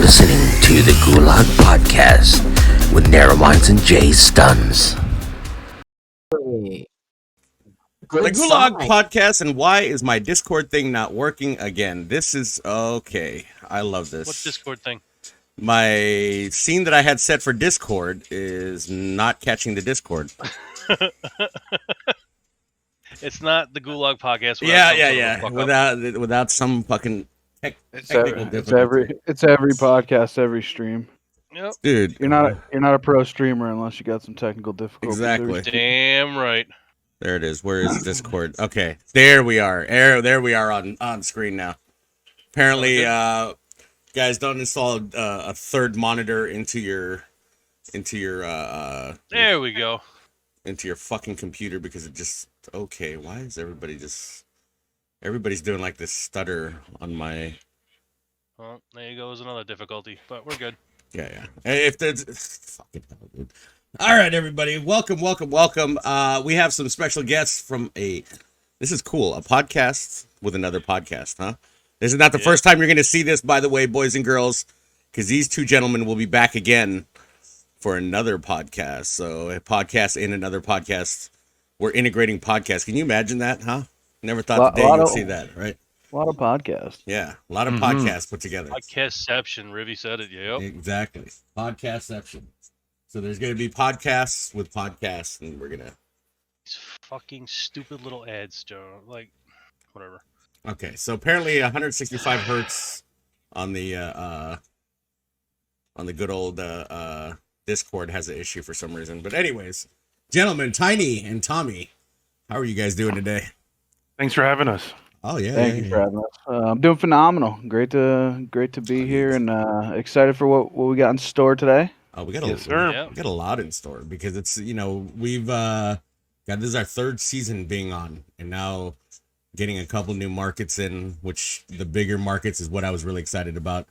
listening to the Gulag Podcast with Narrow Minds and Jay Stuns. The Gulag Podcast, and why is my Discord thing not working again? This is okay. I love this. What Discord thing? My scene that I had set for Discord is not catching the Discord. It's not the Gulag Podcast. Without some fucking It's technical every podcast, every stream. Yep. dude. You're not a pro streamer unless you got some technical difficulties. Exactly. Damn right. There it is. Where is Discord? Okay, there we are. There we are on screen now. Apparently, guys, don't install a third monitor into your There we go. into your fucking computer because it just okay. Why is everybody's doing like this stutter on my? Well, there goes another difficulty, but we're good. Yeah. If there's fucking hell, dude. All right, everybody, welcome. We have some special guests from this is cool, a podcast with another podcast, huh? This is not the first time you're going to see this, by the way, boys and girls, because these two gentlemen will be back again for another podcast. So a podcast in another podcast. We're integrating podcasts. Can you imagine that, huh? Never thought the day you'd see that, right? A lot of podcasts. Yeah, a lot of podcasts put together. Podcastception, Rivy said it, yep. Exactly. Podcastception. So there's going to be podcasts with podcasts, and we're going to... These fucking stupid little ads, Joe. Like, whatever. Okay, so apparently 165 hertz on the good old Discord has an issue for some reason. But anyways, gentlemen, Tiny and Tommy, how are you guys doing today? Thanks for having us. Oh yeah, Thank you for having us. I'm doing phenomenal. Great to be here and excited for what we got in store today. Oh, we got Yes, sir. we got a lot in store because it's we've got this is our third season being on, and now getting a couple new markets in, which the bigger markets is what I was really excited about.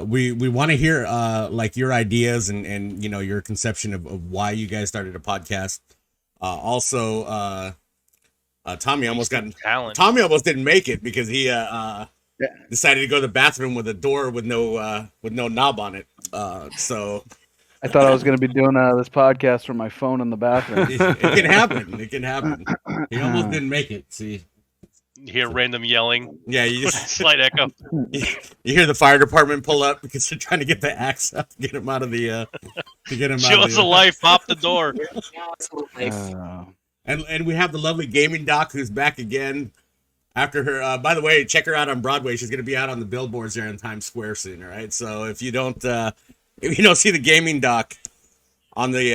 We want to hear like your ideas and your conception of why you guys started a podcast. Also, Tommy almost didn't make it because he decided to go to the bathroom with a door with no knob on it. So I thought I was going to be doing this podcast from my phone in the bathroom. it can happen. It can happen. He almost didn't make it. See, You hear random yelling. yeah, you just Slight echo. you hear the fire department pull up because they're trying to get the axe out to get him out of the Show us a life, pop the door. And we have the lovely gaming doc who's back again after her. By the way, check her out on Broadway. She's going to be out on the billboards there in Times Square soon. All right. So if you don't see the gaming doc on the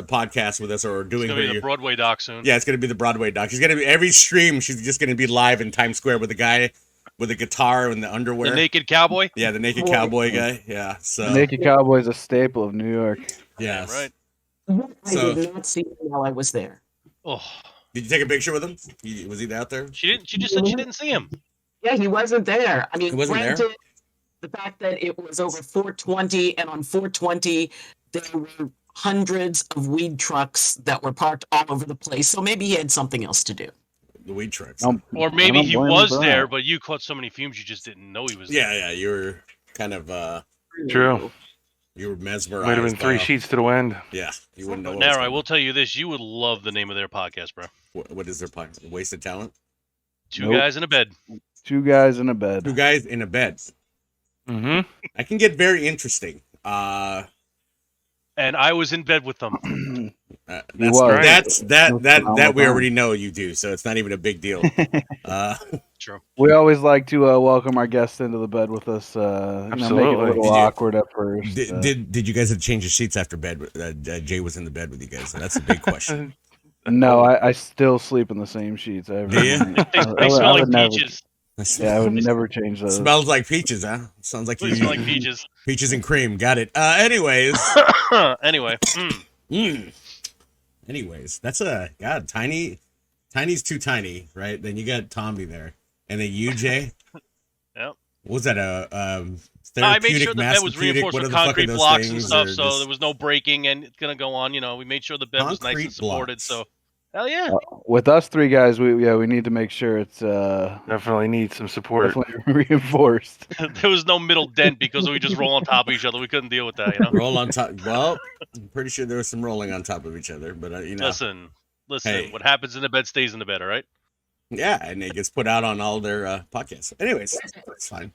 podcast with us or doing It's gonna be the Broadway doc soon. yeah, it's going to be the Broadway doc. She's going to be every stream. She's just going to be live in Times Square with a guy with a guitar and the underwear. The naked cowboy. Yeah, the naked cowboy guy. Yeah. So Naked Cowboy is a staple of New York. yes. Right. I did not see him while I was there. Oh, Did you take a picture with him? Was he out there? she didn't. She just said she didn't see him. Yeah, he wasn't there. I mean, He wasn't there? granted, the fact that it was over 420, and on 420 there were hundreds of weed trucks that were parked all over the place. So maybe he had something else to do. The weed trucks. Or maybe he was there, but you caught so many fumes you just didn't know he was there. Yeah. You were kind of True. you were mesmerized. Might have been three by- sheets to the wind. Yeah, you wouldn't know. what was Now, I going will tell you this: you would love the name of their podcast, bro. on. What is their podcast? Wasted talent. Two Nope. guys in a bed. Two guys in a bed. Two guys in a bed. Mm-hmm. I can get very interesting. And I was in bed with them. That's that phenomenal we time. already know you do, so it's not even a big deal. True. We always like to welcome our guests into the bed with us. Make it a Absolutely. little Did you- awkward at first. did you guys have to change the sheets after bed? Jay was in the bed with you guys. So that's a big question. No, I still sleep in the same sheets. Do you? They I smell would like never- peaches. Yeah, I would never change those. Smells like peaches, huh? Sounds like They you smell like peaches. peaches and cream. Got it. Anyways. Anyway. Anyways, that's God. Tiny's too tiny, right? Then you got Tommy there, and then you, Jay. Yep. What was that? I made sure the bed was massacutic? reinforced What with the fuck are concrete those blocks and things, stuff, or so just there was no breaking, and it's gonna go on. We made sure the bed was nice concrete and supported. blocks? So Hell yeah. With us three guys, we need to make sure it's Definitely need some support. definitely reinforced. There was no middle dent because we just roll on top of each other. We couldn't deal with that, you know. Roll on top. Well, I'm pretty sure there was some rolling on top of each other, but you know. Listen. Hey. What happens in the bed stays in the bed, all right? Yeah, and it gets put out on all their podcasts. Anyways, that's fine.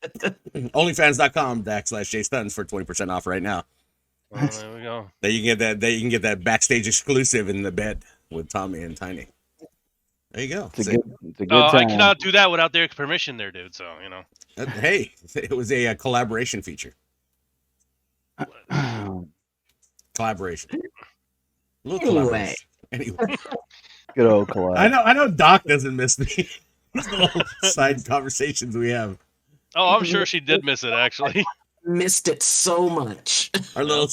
Onlyfans.com/JStuns for 20% off right now. Well, there we go. That you can get that backstage exclusive in the bed with Tommy and Tiny. There you go. It's a good time. I cannot do that without their permission, there, dude. So you know. Hey, it was a collaboration feature. Collaboration. A little collaboration. Anyway. Good old collab. I know Doc doesn't miss me. These little side conversations we have. Oh, I'm sure she did miss it, actually. Missed it so much. Our little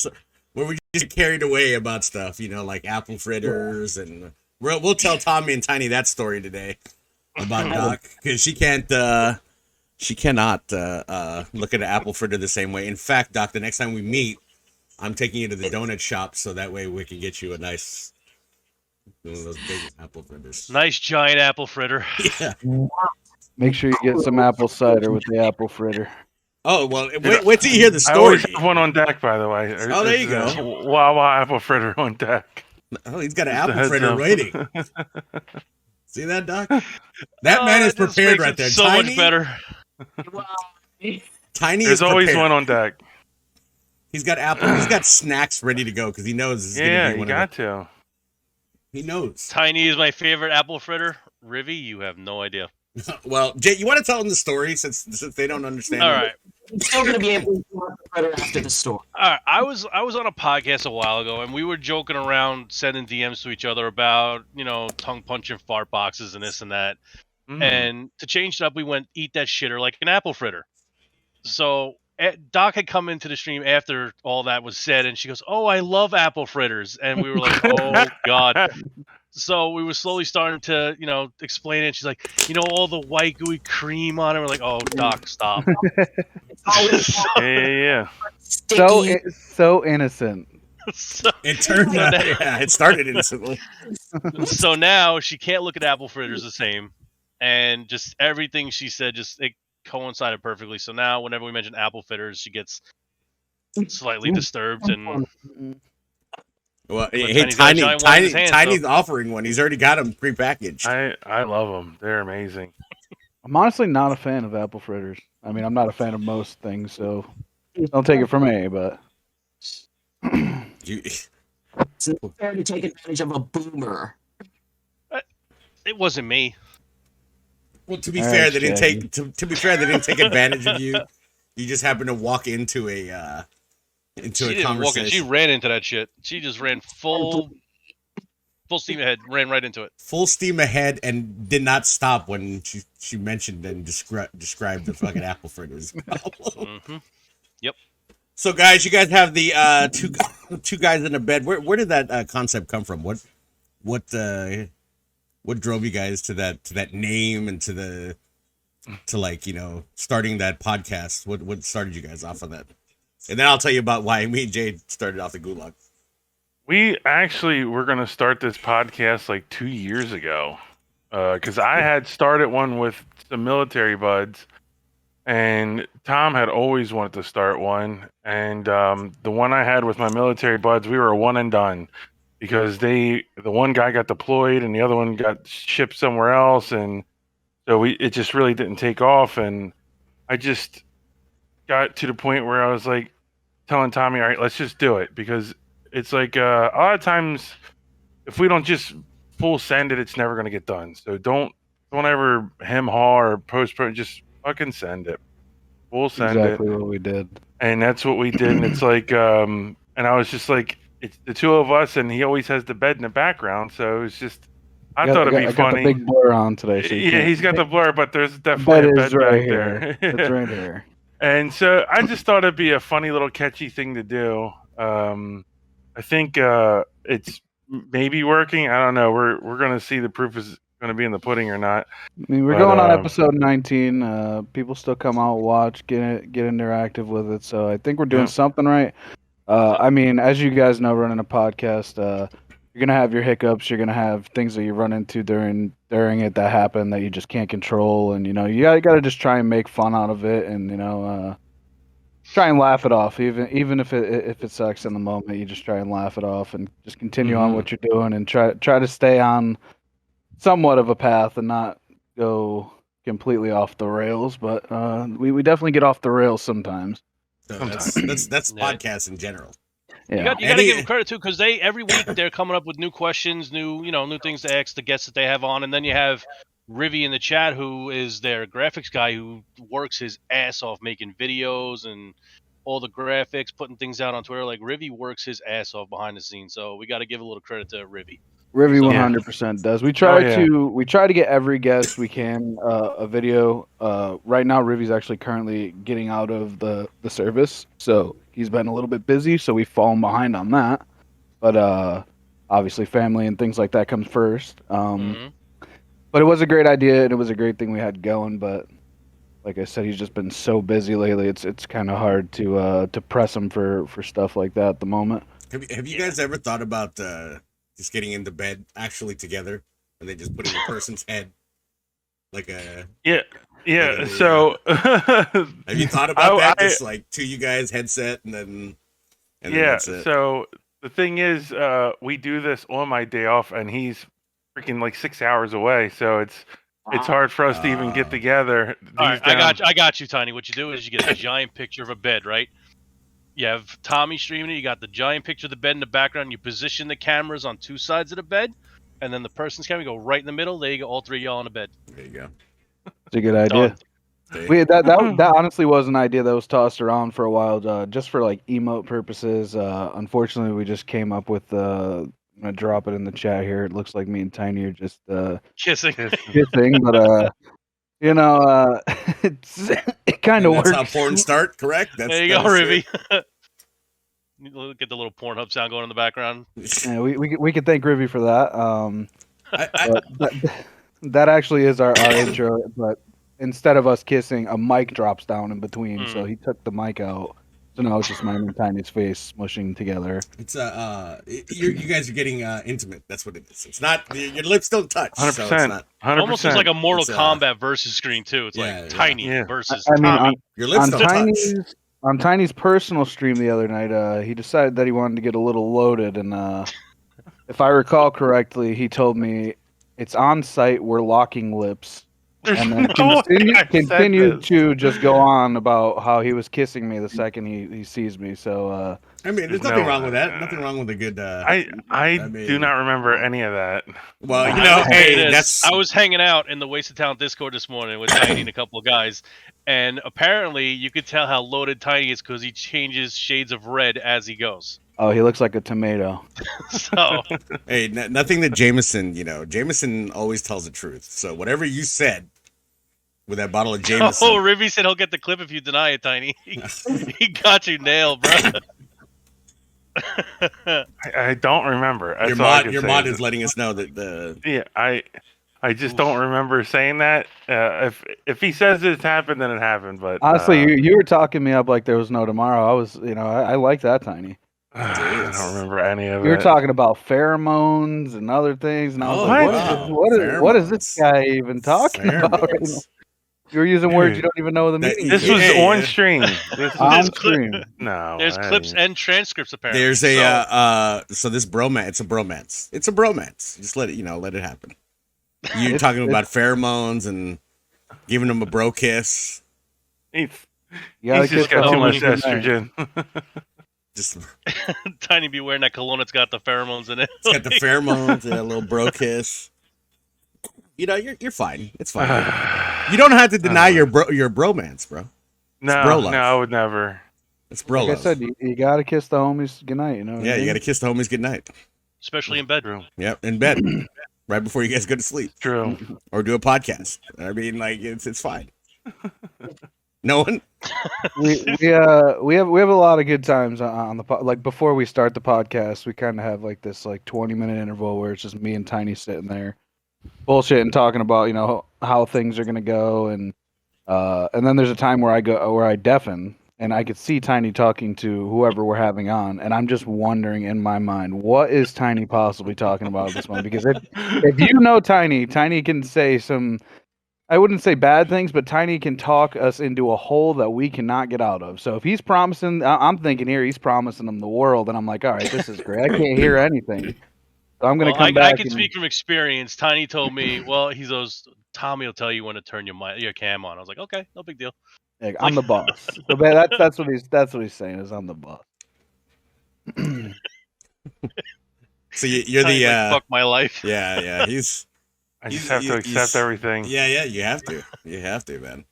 where we just carried away about stuff, you know, like apple fritters, and we'll tell Tommy and Tiny that story today about Doc, because she cannot look at an apple fritter the same way. In fact, Doc, the next time we meet, I'm taking you to the donut shop so that way we can get you a nice one of those big apple fritters. Nice giant apple fritter. Yeah. Make sure you get some apple cider with the apple fritter. Oh well, wait till you hear the I story. always have one on deck, by the way. Oh, there you go. Wawa apple fritter on deck. Oh, he's got an apple Heads fritter up. waiting. See that, Doc? That man is just prepared makes right it there. So Tiny, much better. Wow. Tiny There's is always prepared. one on deck. He's got apple. He's got snacks ready to go because he knows this is Yeah, gonna be you one got of to. He knows. Tiny is my favorite apple fritter. Rivy, you have no idea. Well, Jay, you want to tell them the story since they don't understand? All it? right. I'm still going to be able to do the fritter after the story. All right, I was on a podcast a while ago, and we were joking around, sending DMs to each other about, you know, tongue punching fart boxes and this and that. And to change it up, we went eat that shitter like an apple fritter. So Doc had come into the stream after all that was said, and she goes, "Oh, I love apple fritters," and we were like, "Oh God." So we were slowly starting to, you know, explain it. She's like, "You know, all the white gooey cream on it." We're like, "Oh, Doc, stop." Yeah. So innocent. It turned out, yeah, it started innocently. So now she can't look at apple fritters the same, and just everything she said it coincided perfectly. So now whenever we mention apple fritters, she gets slightly disturbed. And Well, But hey, Tiny's offering one. He's already got them prepackaged. I love them. They're amazing. I'm honestly not a fan of apple fritters. I mean, I'm not a fan of most things, so don't take it from me. But It's not fair to take advantage of a boomer. it wasn't me. Well, to be All fair, right, they didn't Shaggy. take advantage of you. You just happened to walk into a She didn't walk in. conversation. She ran into that shit. She just ran full steam ahead. Ran right into it. Full steam ahead and did not stop when she mentioned and described the fucking apple fritters. Mm-hmm. Yep. So, guys, you guys have the two guys in a bed. Where did that concept come from? What drove you guys to that name and to like, you know, starting that podcast? What started you guys off on that? And then I'll tell you about why me and Jade started off the Gulag. We actually were going to start this podcast like 2 years ago because I had started one with some military buds, and Tom had always wanted to start one. And the one I had with my military buds, we were a one and done because the one guy got deployed and the other one got shipped somewhere else, and so it just really didn't take off. And I just got to the point where I was like telling Tommy, all right, let's just do it, because it's like a lot of times if we don't just full send it, it's never going to get done. So don't ever hem haw or postpone, just fucking send it. Full send exactly it. what we did. And that's what we did. And it's like and I was just like, it's the two of us, and he always has the bed in the background, so it was just I thought it'd be I funny. got the big blur on today. So Yeah, he's got the blur, but there's definitely a bed right back here. there. It's right here. And so I just thought it'd be a funny little catchy thing to do. I think it's maybe working. I don't know. We're gonna see. The proof is gonna be in the pudding or not. I mean, we're going on episode 19. People still come out, watch, get interactive with it. So I think we're doing something right. I mean, as you guys know, running a podcast, you're gonna have your hiccups. You're gonna have things that you run into during it that happen that you just can't control, and you gotta just try and make fun out of it, and try and laugh it off. Even if it sucks in the moment, you just try and laugh it off and just continue on what you're doing, and try to stay on somewhat of a path and not go completely off the rails. But we definitely get off the rails sometimes. So that's podcasts in general. You Yeah. got to give them credit too, because every week they're coming up with new questions, new things to ask the guests that they have on, and then you have Rivy in the chat, who is their graphics guy, who works his ass off making videos and all the graphics, putting things out on Twitter. Like Rivy works his ass off behind the scenes, so we got to give a little credit to Rivy. Rivy 100% does. We try to get every guest we can a video. Right now, Rivy's actually currently getting out of the service, so he's been a little bit busy. So we've fallen behind on that. But obviously, family and things like that comes first. But it was a great idea, and it was a great thing we had going. But like I said, he's just been so busy lately. It's kind of hard to press him for stuff like that at the moment. Have you guys ever thought about just getting into bed actually together, and then just putting a person's head like a So have you thought about that? Just like you guys headset and then that's it. So the thing is, we do this on my day off, and he's freaking like 6 hours away, so it's hard for us to even get together. All right, I got you, Tiny. What you do is you get a giant picture of a bed, right? You have Tommy streaming it. You got the giant picture of the bed in the background. You position the cameras on two sides of the bed, and then the person's camera go right in the middle. There you go, all three of y'all on the bed. There you go. It's a good idea. That honestly was an idea that was tossed around for a while, just for like emote purposes. Unfortunately, we just came up with. I'm gonna drop it in the chat here. It looks like me and Tiny are just kissing, but it kind of works. That's how porn start, correct? There you go, Rivy. Look at the little Pornhub sound going in the background. Yeah, we can thank Rivy for that. That actually is our intro, but instead of us kissing, a mic drops down in between, so he took the mic out. So now it's just mine and Tiny's face smushing together. It's you guys are getting intimate. That's what it is. It's not your lips don't touch. 100%. So it's not, 100%. Almost looks like a Mortal Kombat versus screen too. It's like Tiny versus Tommy. Your lips don't touch. On Tiny's personal stream the other night, he decided that he wanted to get a little loaded, and if I recall correctly, he told me it's on site. We're locking lips. And then continued to just go on about how he was kissing me the second he sees me. So I mean, there's nothing wrong with that. Nothing wrong with a good. I do not remember any of that. Well, I was hanging out in the Wasted Talent Discord this morning with Tiny and a couple of guys, and apparently you could tell how loaded Tiny is because he changes shades of red as he goes. Oh, he looks like a tomato. So hey, nothing that Jameson. Jameson always tells the truth. So whatever you said with that bottle of Jameson. Oh, Rivy said he'll get the clip if you deny it, Tiny. He got you nailed, bro. I don't remember. Your mod is letting us know that I just don't remember saying that. If he says it's happened, then it happened. But honestly, you were talking me up like there was no tomorrow. I was, I like that, Tiny. I don't remember any of it. You were talking about pheromones and other things, and I was like, what is this guy even talking about? You were using words you don't even know the meaning. This was on stream. On stream. No, there's clips and transcripts apparently. There's so this bromance. It's a bromance. It's a bromance. Just let it happen. You're talking about pheromones and giving them a bro kiss. He's just got too much estrogen. Just Tiny be wearing that cologne. It's got the pheromones in it. It's got the pheromones and a little bro kiss. You're fine. It's fine. You don't have to deny your bromance, bro. No, I would never. It's bro like love. I said, you gotta kiss the homies goodnight. You gotta kiss the homies goodnight. Especially in bedroom. Yep, in bed, right before you guys go to sleep. True. Or do a podcast. I mean, like it's fine. No one. we have a lot of good times on the like before we start the podcast. We kind of have like this 20-minute interval where it's just me and Tiny sitting there, bullshit and talking about how things are gonna go, and then there's a time where I deafen and I could see Tiny talking to whoever we're having on, and I'm just wondering in my mind, what is Tiny possibly talking about at this moment? Because if you know Tiny, Tiny can say some, I wouldn't say bad things, but Tiny can talk us into a hole that we cannot get out of. So if he's promising, I'm thinking here he's promising them the world, and I'm like, all right, this is great. I can't hear anything. So I'm gonna come back. I can speak from experience. Tiny told me, well, he goes, Tommy will tell you when to turn your cam on. I was like, okay, no big deal. Like, I'm the boss. So that's what he's saying is I'm the boss. So you're the fuck my life. Yeah. I just have to accept everything. Yeah. You have to, man.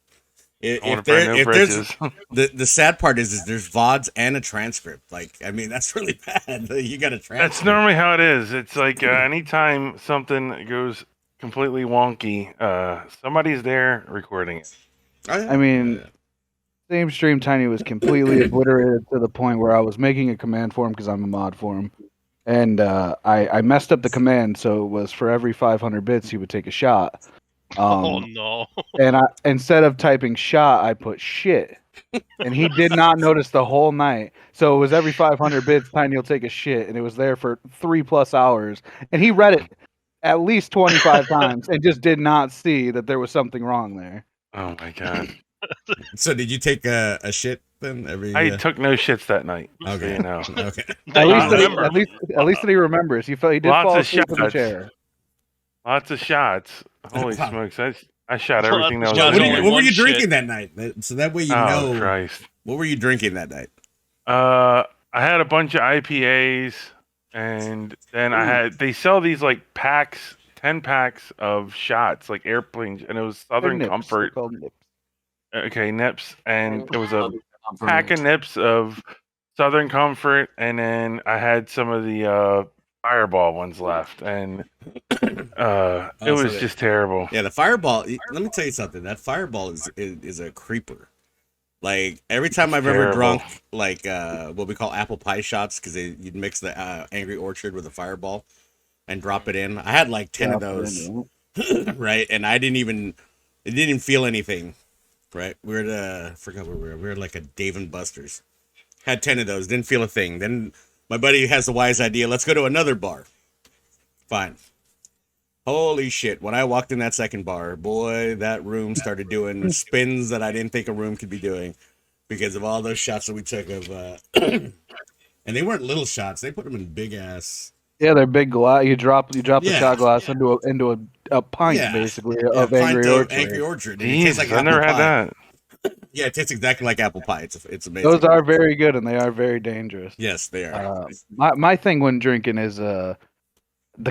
If there's the sad part is there's VODs and a transcript. Like, I mean, that's really bad. You got a transcript. That's normally how it is. It's like anytime something goes completely wonky, somebody's there recording it. I mean, same stream Tiny was completely obliterated to the point where I was making a command for him because I'm a mod for him. And I messed up the command, so it was for every 500 bits he would take a shot. Oh no! And instead of typing shot, I put shit, and he did not notice the whole night. So it was every 500 bits, Tiny will take a shit, and it was there for 3+ hours, and he read it at least 25 times and just did not see that there was something wrong there. Oh my god! So did you take a shit then? I took no shits that night. Okay, you know. Okay. At least that he remembers. He did fall asleep in the chair. Lots of shots. Holy smokes! I shot everything that was. What were you drinking that night? So that way you know. Christ! What were you drinking that night? I had a bunch of IPAs, and then they sell these like packs, 10 packs of shots, like airplanes, and it was Southern Comfort. Okay, nips, and it was a pack of nips of Southern Comfort, and then I had some of the Fireball ones left, and it was just terrible. Yeah, the Fireball. Let me tell you something. That Fireball is a creeper. Like every time I've ever drunk like what we call apple pie shots, because you'd mix the Angry Orchard with a Fireball and drop it in. I had like 10 of those, right? And it didn't even feel anything, right? We were at forgot where we were. We were like a Dave and Buster's. Had 10 of those, didn't feel a thing. Then my buddy has the wise idea, let's go to another bar. Fine. Holy shit. When I walked in that second bar, boy, that room started doing spins that I didn't think a room could be doing because of all those shots that we took of and they weren't little shots. They put them in big ass. Yeah, they're big glass. You drop the shot glass into a pint basically of Angry Orchard. Angry Orchard. Jeez, it tastes like I never had that. Yeah, it tastes exactly like apple pie. It's amazing. Those are very good and they are very dangerous. Yes, they are. My thing when drinking is the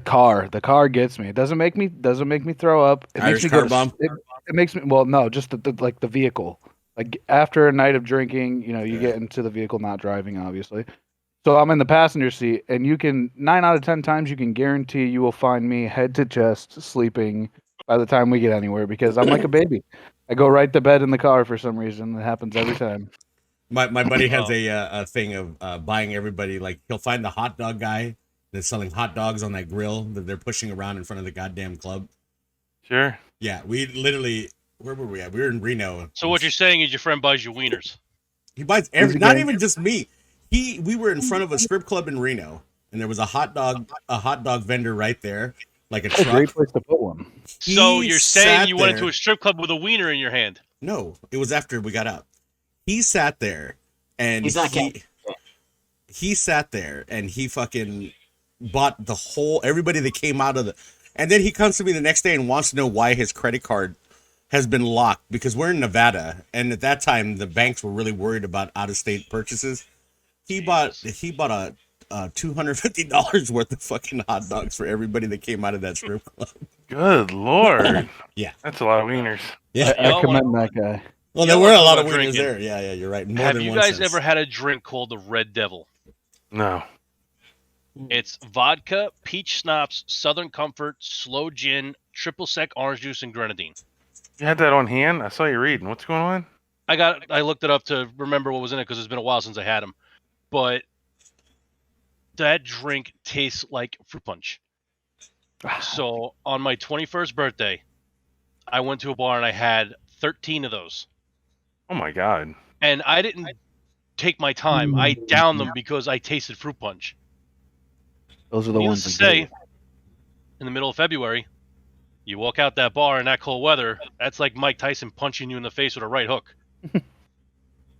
car. The car gets me. It doesn't make me throw up. It Irish makes me car bomb. It makes me just the vehicle. Like after a night of drinking, you get into the vehicle, not driving, obviously. So I'm in the passenger seat, and 9 out of 10 times you can guarantee you will find me head to chest sleeping by the time we get anywhere because I'm like a baby. I go right to bed in the car for some reason. It happens every time. My buddy has a thing of buying everybody, like he'll find the hot dog guy that's selling hot dogs on that grill that they're pushing around in front of the goddamn club. Sure. Yeah, we literally, where were we at? We were in Reno. So what you're saying is your friend buys you wieners. He buys not even just me. We were in front of a strip club in Reno, and there was a hot dog vendor right there, like a truck. A great place to put one. So you're saying you went into a strip club with a wiener in your hand? No, it was after we got up. He sat there, and he sat there, and he fucking bought everybody that came out of the, and then he comes to me the next day and wants to know why his credit card has been locked because we're in Nevada, and at that time the banks were really worried about out-of-state purchases. He bought a $250 worth of fucking hot dogs for everybody that came out of that strip club. Good lord. Yeah, that's a lot of wieners. Yeah, I commend that guy. Well, there were a lot of wieners there. Yeah, you're right. Have you guys ever had a drink called the Red Devil? No. It's vodka, peach schnapps, Southern Comfort, slow gin, triple sec orange juice, and grenadine. You had that on hand? I saw you reading. What's going on? I looked it up to remember what was in it because it's been a while since I had them. But that drink tastes like fruit punch. So on my 21st birthday, I went to a bar and I had 13 of those. Oh my god. And I didn't take my time. I down them because I tasted fruit punch. Those are the Needless ones to say, in the middle of February, you walk out that bar in that cold weather, that's like Mike Tyson punching you in the face with a right hook.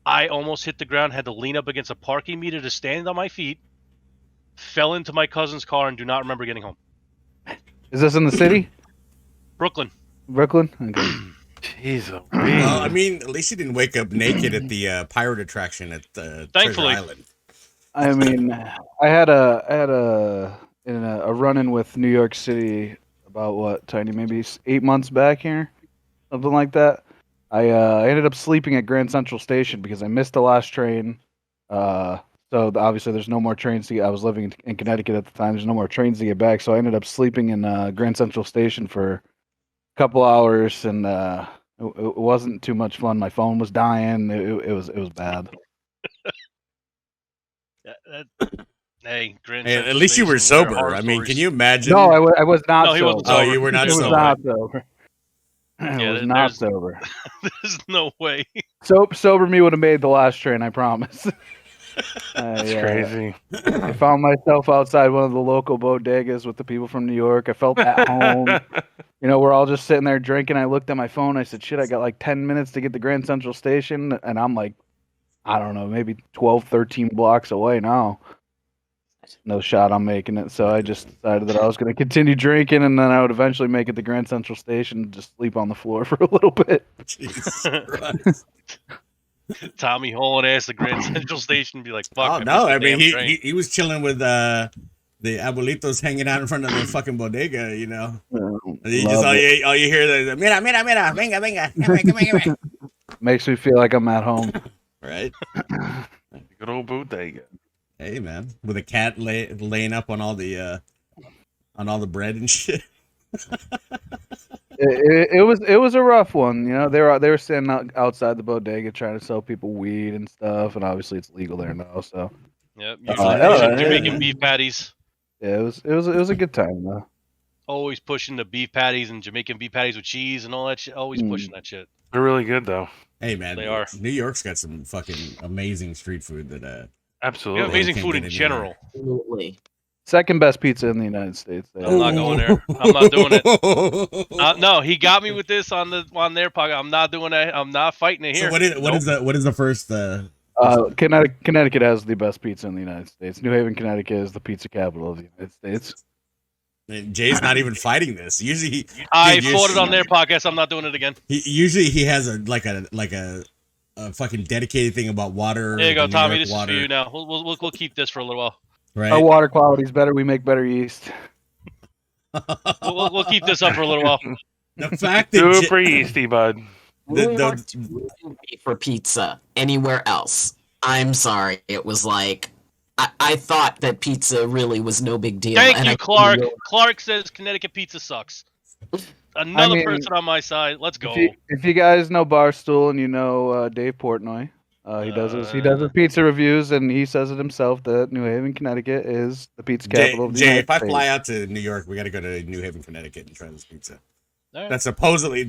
I almost hit the ground, had to lean up against a parking meter to stand on my feet, fell into my cousin's car, and do not remember getting home. Is this in the city? Brooklyn. Brooklyn? Okay. Jeez, Well, I mean, at least you didn't wake up naked at the pirate attraction at Thankfully. Treasure Island. I mean, I had a run-in with New York City about what, Tiny, maybe 8 months back here, something like that. I ended up sleeping at Grand Central Station because I missed the last train. So obviously there's no more trains to get. I was living in Connecticut at the time. There's no more trains to get back, so I ended up sleeping in Grand Central Station for a couple hours, and it wasn't too much fun. My phone was dying. It was bad. Hey, Grand Hey, Central at least you were Station, there are sober. horror I mean, stories. can you imagine? No, I was not. No, he sober. wasn't Oh, sober. you were not I was sober. not sober. I Yeah, was not there's- sober. There's no way. Sober me would have made the last train, I promise. That's crazy. I found myself outside one of the local bodegas with the people from New York. I felt at home. You know, we're all just sitting there drinking. I looked at my phone. I said, shit, I got like 10 minutes to get to Grand Central Station. And I'm like, I don't know, maybe 12, 13 blocks away now. No shot I'm making it. So I just decided that I was going to continue drinking, and then I would eventually make it to Grand Central Station and just sleep on the floor for a little bit. Jesus Christ. Tommy hauling ass at Grand Central Station and be like, fuck. Oh no! I mean, missed the damn train. he was chilling with the abuelitos hanging out in front of the fucking bodega. You know, and you just all you hear the mira, venga, venga. Makes me feel like I'm at home. Right? Good old bodega. Hey man, with a cat laying up on all the bread and shit. It was a rough one, you know. They were standing outside the bodega trying to sell people weed and stuff, and obviously it's legal there now. So Yep. Usually Jamaican beef patties. yeah, it was a good time though. Always pushing the beef patties and Jamaican beef patties with cheese and all that shit. Always pushing that shit. They're really good though. Hey man, They are. New York's got some fucking amazing street food that We Absolutely. have amazing can't food get in anywhere. general. Absolutely. Second best pizza in the United States. I'm not going there. I'm not doing it. No, he got me with this on their podcast. I'm not doing that. I'm not fighting it here. So what is the first? Connecticut has the best pizza in the United States. New Haven, Connecticut is the pizza capital of the United States. Jay's not even fighting this. Usually, I fought it on their podcast. I'm not doing it again. He has a fucking dedicated thing about water. There you go, New Tommy. York This water, is for you now. We'll keep this for a little while. right? Our water quality is better. We make better yeast. We'll keep this up for a little while. The fact that Super yeasty, bud. New York wouldn't be for pizza anywhere else. I'm sorry. It was like I thought that pizza really was no big deal. Thank and you, I Clark. Clark says Connecticut pizza sucks. Another mean, person on my side. Let's go. If you guys know Barstool and you know Dave Portnoy, he does his pizza reviews, and he says it himself that New Haven, Connecticut is the pizza capital of the Jay, United if I States. fly out to New York, we got to go to New Haven, Connecticut, and try this pizza. All right. That's supposedly.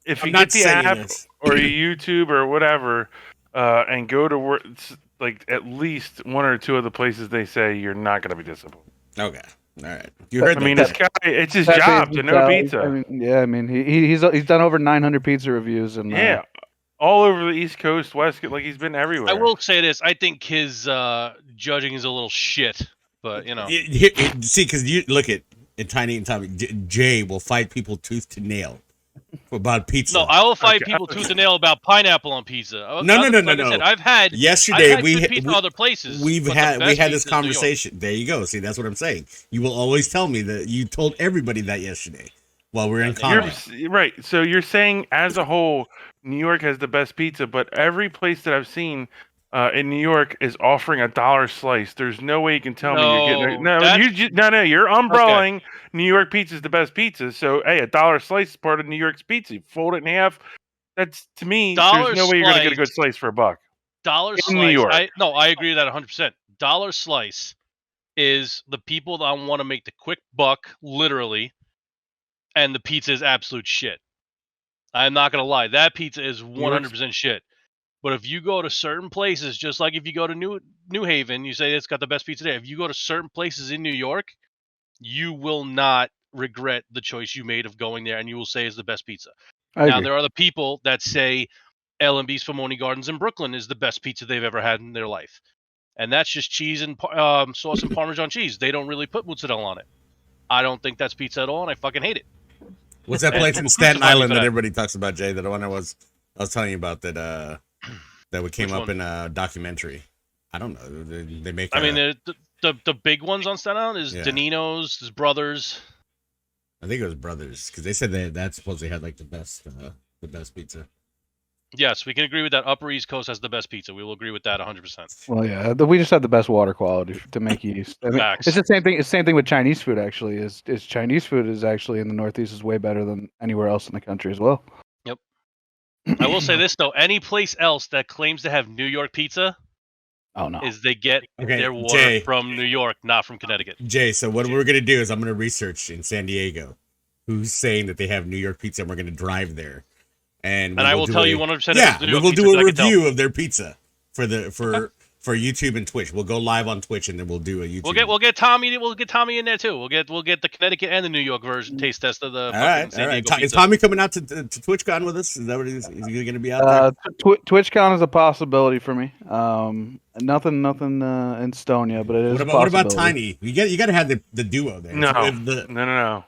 If I'm you not get the saying app this. or YouTube or whatever, and go to work, like at least one or two of the places they say, you're not going to be disappointed. Okay, all right. You heard I mean, that. this guy, it's his That job being to know said, pizza. I mean, he's done over 900 pizza reviews, and Yeah, all over the East Coast, West, like he's been everywhere. I will say this. I think his judging is a little shit, but you know. See, because you look at Tiny and Tommy. Jay will fight people tooth to nail about pizza. No, I will fight people tooth and nail about pineapple on pizza. No. Like I said, I've had Yesterday good pizza other places. we but the had best this pizza is New York. conversation. There you go. See, that's what I'm saying. You will always tell me that you told everybody that yesterday while we're in combat. You're right. So you're saying, as a whole, New York has the best pizza, but every place that I've seen in New York is offering $1 slice. There's no way you can tell me you're getting You're umbrellaing New York pizza is the best pizza. So hey, $1 slice is part of New York's pizza. You fold it in half. That's, to me, there's no way you're gonna get a good slice for $1. Dollar In slice. New York. I agree with that 100%. Dollar slice is the people that want to make the quick buck, literally, and the pizza is absolute shit. I'm not gonna lie. That pizza is 100% shit. But if you go to certain places, just like if you go to New Haven, you say it's got the best pizza there. If you go to certain places in New York, you will not regret the choice you made of going there, and you will say it's the best pizza. I Now, agree. there are the people that say L&B's Famoni Gardens in Brooklyn is the best pizza they've ever had in their life. And that's just cheese and sauce and Parmesan cheese. They don't really put mozzarella on it. I don't think that's pizza at all, and I fucking hate it. What's that place in Staten Island that everybody talks about, Jay? The one I was telling you about that we came up in a documentary. I don't know. They make. I mean, the big ones on Staten Island is Danino's, his Brothers. I think it was Brothers because they said that supposedly had like the best pizza. Yes, we can agree with that. Upper East Coast has the best pizza. We will agree with that 100%. Well, yeah, we just have the best water quality to make yeast. I mean, Facts. it's the same thing. It's the same thing with Chinese food. Actually, is Chinese food is actually in the Northeast is way better than anywhere else in the country as well. Yep. I will say this though: any place else that claims to have New York pizza, oh no, is they get their water Jay, from New York, not from Connecticut. Jay, so what we're gonna do is I'm gonna research in San Diego who's saying that they have New York pizza, and we're gonna drive there. And I will tell you 100%. Yeah, we'll do a review of their pizza for YouTube and Twitch. We'll go live on Twitch and then we'll do a YouTube. We'll get Tommy in there too. We'll get the Connecticut and the New York version taste test of the. All right. Is Tommy coming out to TwitchCon with us? Is that what is he going to be out there? TwitchCon is a possibility for me. Nothing in stone yet, but it is. What about Tiny? You got to have the duo there. No.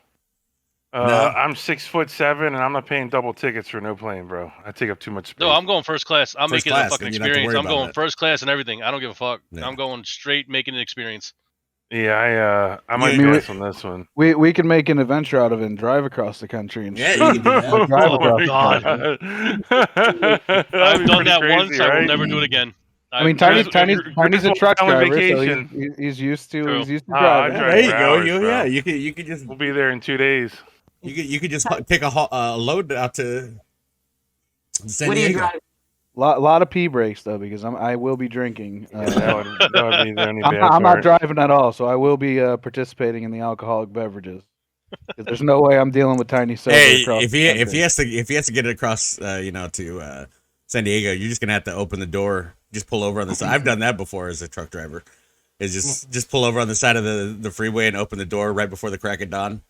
I'm 6'7" and I'm not paying double tickets for no plane, bro. I take up too much space. No, I'm going first class. I'm making it a fucking experience. I'm going that. first class and everything. I don't give a fuck. Yeah. I'm going straight, making an experience. Yeah, I might pass on this one. We can make an adventure out of it and drive across the country. And you can do that. drive God. I've done that once. Right? I will never do it again. I mean, Tiny's a truck driver, so he's used to driving. There you go. You could just. We'll be there in 2 days. You could just take a load out to San Diego. Lot of pee breaks though, because I will be drinking. That would be the only bad I'm not part. driving at all, so I will be participating in the alcoholic beverages. There's no way I'm dealing with Tiny soda. Hey, if he has to get it across, to San Diego, you're just gonna have to open the door. Just pull over on the side. I've done that before as a truck driver. Is just pull over on the side of the freeway and open the door right before the crack of dawn.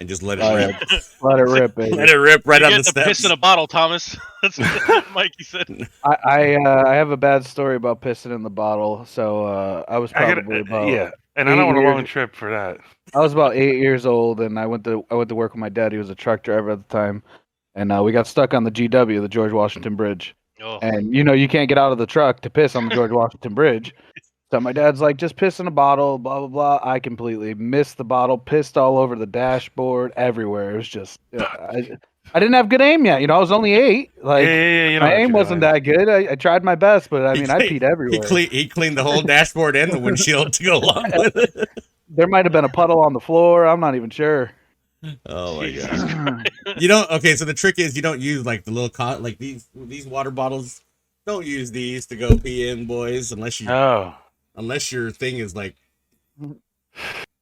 And just let it rip. Let it rip, baby. Let it rip right on the steps. Piss in a bottle, Thomas. That's what Mikey said. I have a bad story about pissing in the bottle. So I was probably about and I don't want a long trip for that. I was about 8 years old, and I went to work with my dad. He was a truck driver at the time, and we got stuck on the GW, the George Washington Bridge. Oh. And you can't get out of the truck to piss on the George Washington Bridge. So my dad's like, just piss in a bottle, blah, blah, blah. I completely missed the bottle, pissed all over the dashboard, everywhere. It was just, I didn't have good aim yet. I was only 8. Like, my aim wasn't that good. I tried my best, but I peed everywhere. He cleaned the whole dashboard and the windshield to go along with it. There might have been a puddle on the floor. I'm not even sure. Oh my god! Okay. So the trick is you don't use like the little like these water bottles. Don't use these to go pee in, boys, unless your thing is like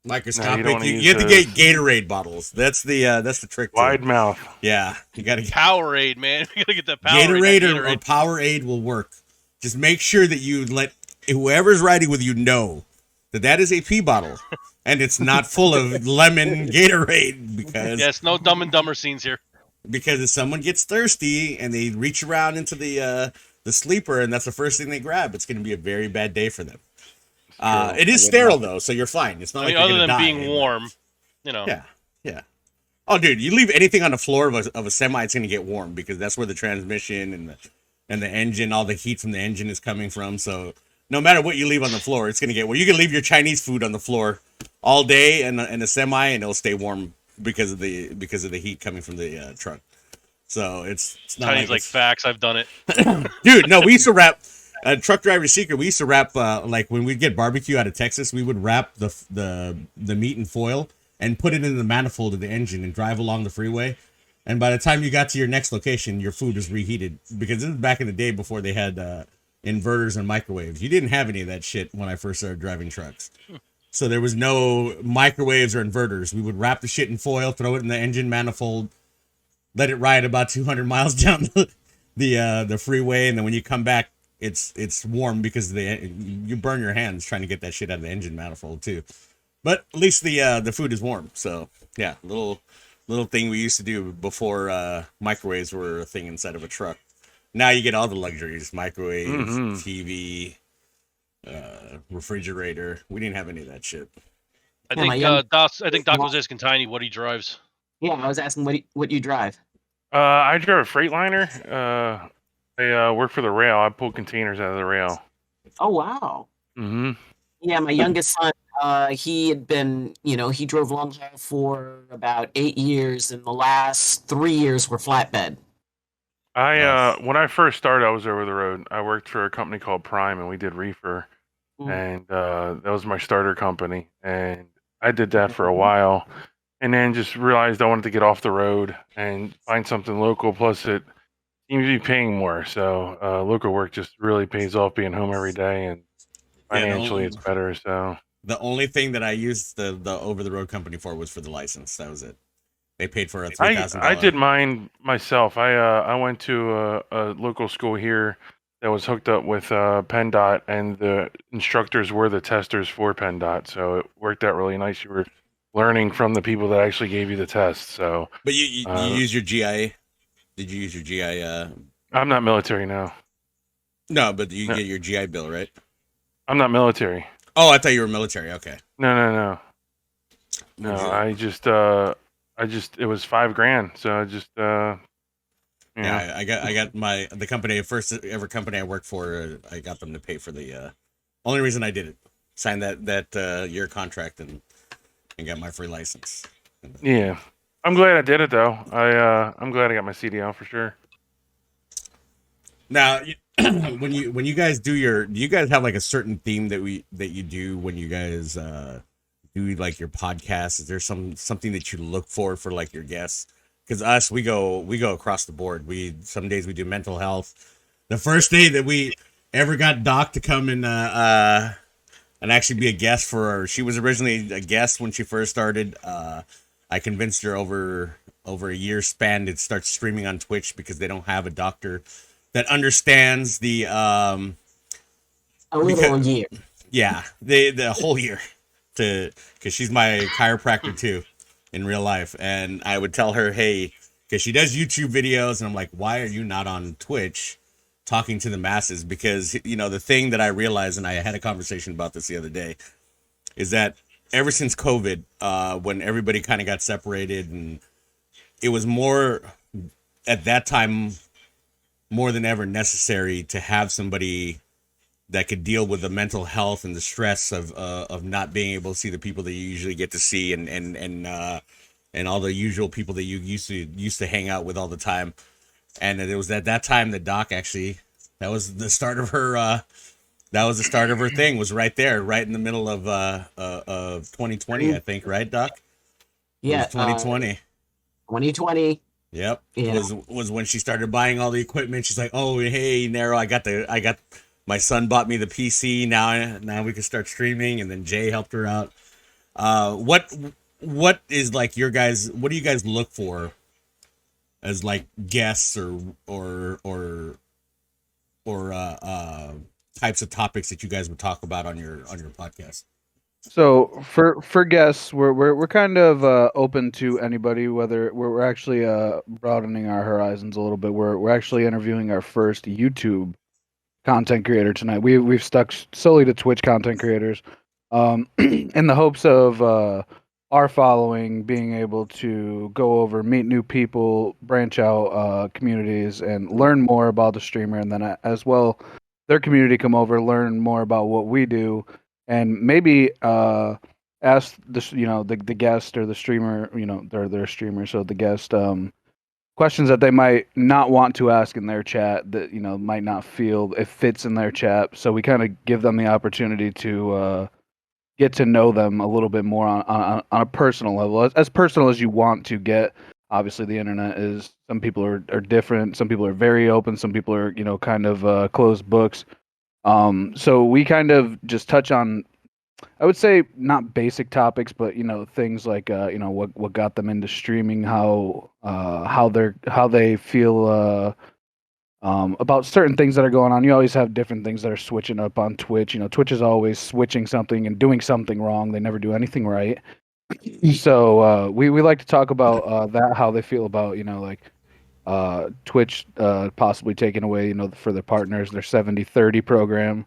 microscopic. No, you have to get Gatorade bottles. That's the trick. Wide mouth. Yeah, you got to Powerade, man. You got to get that Powerade. Gatorade or Powerade will work. Just make sure that you let whoever's riding with you know that is a pee bottle. And it's not full of lemon Gatorade because yes, no Dumb and Dumber scenes here. Because if someone gets thirsty and they reach around into the sleeper and that's the first thing they grab, it's going to be a very bad day for them. It is sterile though, so you're fine. It's not like other than die, being warm, Yeah. Oh, dude, you leave anything on the floor of a semi, it's going to get warm because that's where the transmission and the engine, all the heat from the engine is coming from. So no matter what you leave on the floor, it's going to get warm. You can leave your Chinese food on the floor all day in a semi, and it'll stay warm because of the heat coming from the truck. So it's not Chinese like facts. I've done it, dude. No, we used to wrap truck driver secret. We used to wrap like when we'd get barbecue out of Texas, we would wrap the meat in foil and put it in the manifold of the engine and drive along the freeway. And by the time you got to your next location, your food was reheated because this is back in the day before they had inverters and microwaves. You didn't have any of that shit when I first started driving trucks. So there was no microwaves or inverters. We would wrap the shit in foil, throw it in the engine manifold, let it ride about 200 miles down the freeway, and then when you come back, it's warm because you burn your hands trying to get that shit out of the engine manifold too. But at least the food is warm. So yeah, little thing we used to do before microwaves were a thing inside of a truck. Now you get all the luxuries: microwave, TV, refrigerator. We didn't have any of that shit. I Yeah, think Doc was asking Tiny what he drives. Yeah, I was asking what you drive. I drive a Freightliner. I work for the rail. I pull containers out of the rail. Oh wow. Mm-hmm. Yeah, my youngest son, he had been, he drove long haul for about 8 years, and the last 3 years were flatbed. When I first started, I was over the road. I worked for a company called Prime, and we did reefer, and that was my starter company. And I did that for a while, and then just realized I wanted to get off the road and find something local. Plus, it seems to be paying more. So local work just really pays off being home every day, and financially it's better. So the only thing that I used the over the road company for was for the license. That was it. They paid for a $3,000. I did mine myself. I went to a local school here that was hooked up with PennDOT, and the instructors were the testers for PennDOT. So it worked out really nice. You were learning from the people that actually gave you the test. So, but you use your GIA? Did you use your GI? I'm not military now. No, but you get your GI Bill, right? I'm not military. Oh, I thought you were military. Okay. No. I just it was $5,000. So I just yeah, I got the company, first ever company I worked for. I got them to pay for the only reason I did it. Signed that year contract and got my free license. Yeah. I'm glad I did it though. I'm glad I got my CDL for sure. Now, when you guys do you guys have like a certain theme that you do when you guys do like your podcast? Is there something that you look for like your guests? Because us, we go across the board. Some days we do mental health. The first day that we ever got Doc to come and actually be a guest for her, she was originally a guest when she first started. I convinced her over a year span to start streaming on Twitch because they don't have a doctor that understands the a little year. Yeah, the whole year, because she's my chiropractor too in real life, and I would tell her, hey, because she does YouTube videos, and I'm like, why are you not on Twitch talking to the masses? Because the thing that I realized, and I had a conversation about this the other day, is that ever since COVID, when everybody kind of got separated, and it was more at that time more than ever necessary to have somebody that could deal with the mental health and the stress of not being able to see the people that you usually get to see, and all the usual people that you used to hang out with all the time. And it was at that time that Doc actually, that was the start of her thing, was right there, right in the middle of 2020, I think, right, Doc? Yeah, 2020. 2020. Yep. Yeah. Was when she started buying all the equipment. She's like, "Oh, hey, Nero, I got my son bought me the PC. Now we can start streaming." And then Jay helped her out. What is like your guys? What do you guys look for as like guests or types of topics that you guys would talk about on your podcast? So for guests, we're kind of open to anybody. Whether we're actually broadening our horizons a little bit. We're actually interviewing our first YouTube content creator tonight. We've stuck solely to Twitch content creators, in the hopes of our following being able to go over, meet new people, branch out communities, and learn more about the streamer, and then as well, their community come over, learn more about what we do. And maybe ask the guest or the streamer, they're streamer, so the guest questions that they might not want to ask in their chat, that might not feel it fits in their chat. So we kind of give them the opportunity to get to know them a little bit more on a personal level, as personal as you want to get. Obviously, the internet is, some people are different. Some people are very open. Some people are kind of closed books. So we kind of just touch on, I would say, not basic topics, but things like what got them into streaming, how they feel about certain things that are going on. You always have different things that are switching up on Twitch. Twitch is always switching something and doing something wrong. They never do anything right. So we like to talk about that, how they feel about Twitch possibly taking away for their partners their 70/30 program,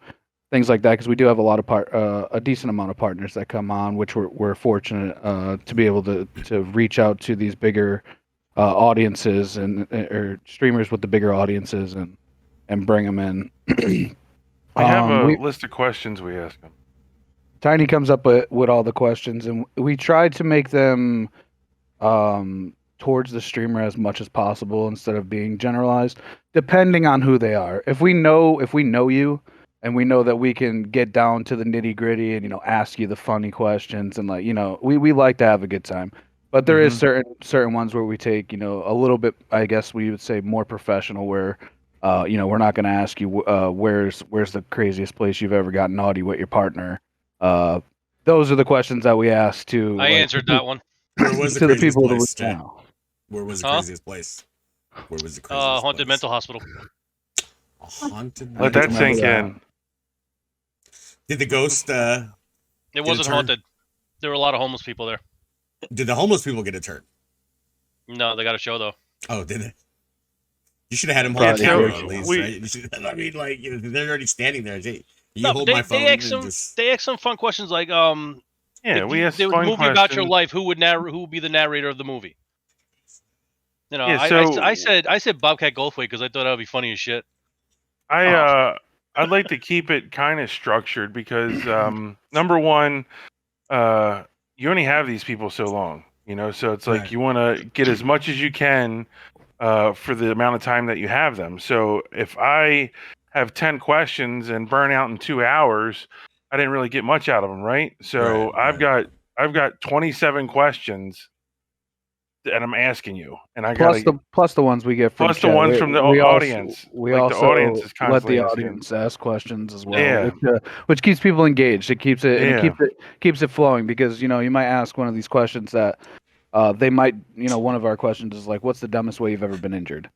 things like that, because we do have a decent amount of partners that come on, which we're fortunate to be able to reach out to these bigger audiences or streamers with the bigger audiences and bring them in. We have a list of questions we ask them. Tiny comes up with all the questions, and we try to make them towards the streamer as much as possible instead of being generalized, depending on who they are. If we know you, and we know that we can get down to the nitty gritty and ask you the funny questions, and we like to have a good time. But there is certain ones where we take a little bit, I guess we would say, more professional, where we're not going to ask you where's the craziest place you've ever gotten naughty with your partner. Those are the questions that we ask to. I answered that one. Where was the to the craziest people place, that Jay? know. Where was the craziest place? Where was the craziest Haunted place? mental hospital. A haunted Let mental that sink Yeah. in. Did the ghost It wasn't turn? haunted. There were a lot of homeless people there. did the homeless people get a turn? No, they got a show though. Oh, did they? You should have had him Yeah, hold the camera so at least, we- right? You should, I mean, like, they're already standing there. Jay, you No, hold they, my phone they asked and some. just... They asked some fun questions like, Yeah, we asked there was a fun movie questions. about your life. Who would be the narrator of the movie? Yeah, I said Bobcat Goldthwait because I thought that would be funny as shit. I'd like to keep it kind of structured because number one, you only have these people so long, so it's like Right. you want to get as much as you can for the amount of time that you have them. So if I have 10 questions and burn out in 2 hours, I didn't really get much out of them, right? So Right, I've got 27 questions and I'm asking you, and I Plus got plus the ones we get from plus the chat. ones from the we audience. We Like, also the audience is let constantly the asking. audience ask questions as well, Yeah. which keeps people engaged. It keeps it and Yeah. it keeps it flowing, because you might ask one of these questions that they might one of our questions is like, what's the dumbest way you've ever been injured?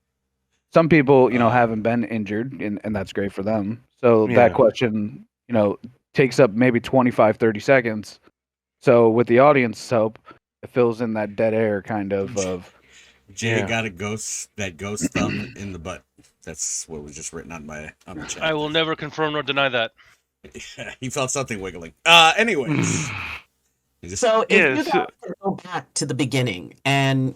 Some people haven't been injured, and that's great for them. So Yeah. that question takes up maybe 25-30 seconds. So with the audience help, it fills in that dead air kind of Jay Yeah. got that ghost thumb in the butt. That's what was just written on the chat. I will never confirm nor deny that. He felt something wiggling. Anyways. So if you so- guys could go back to the beginning and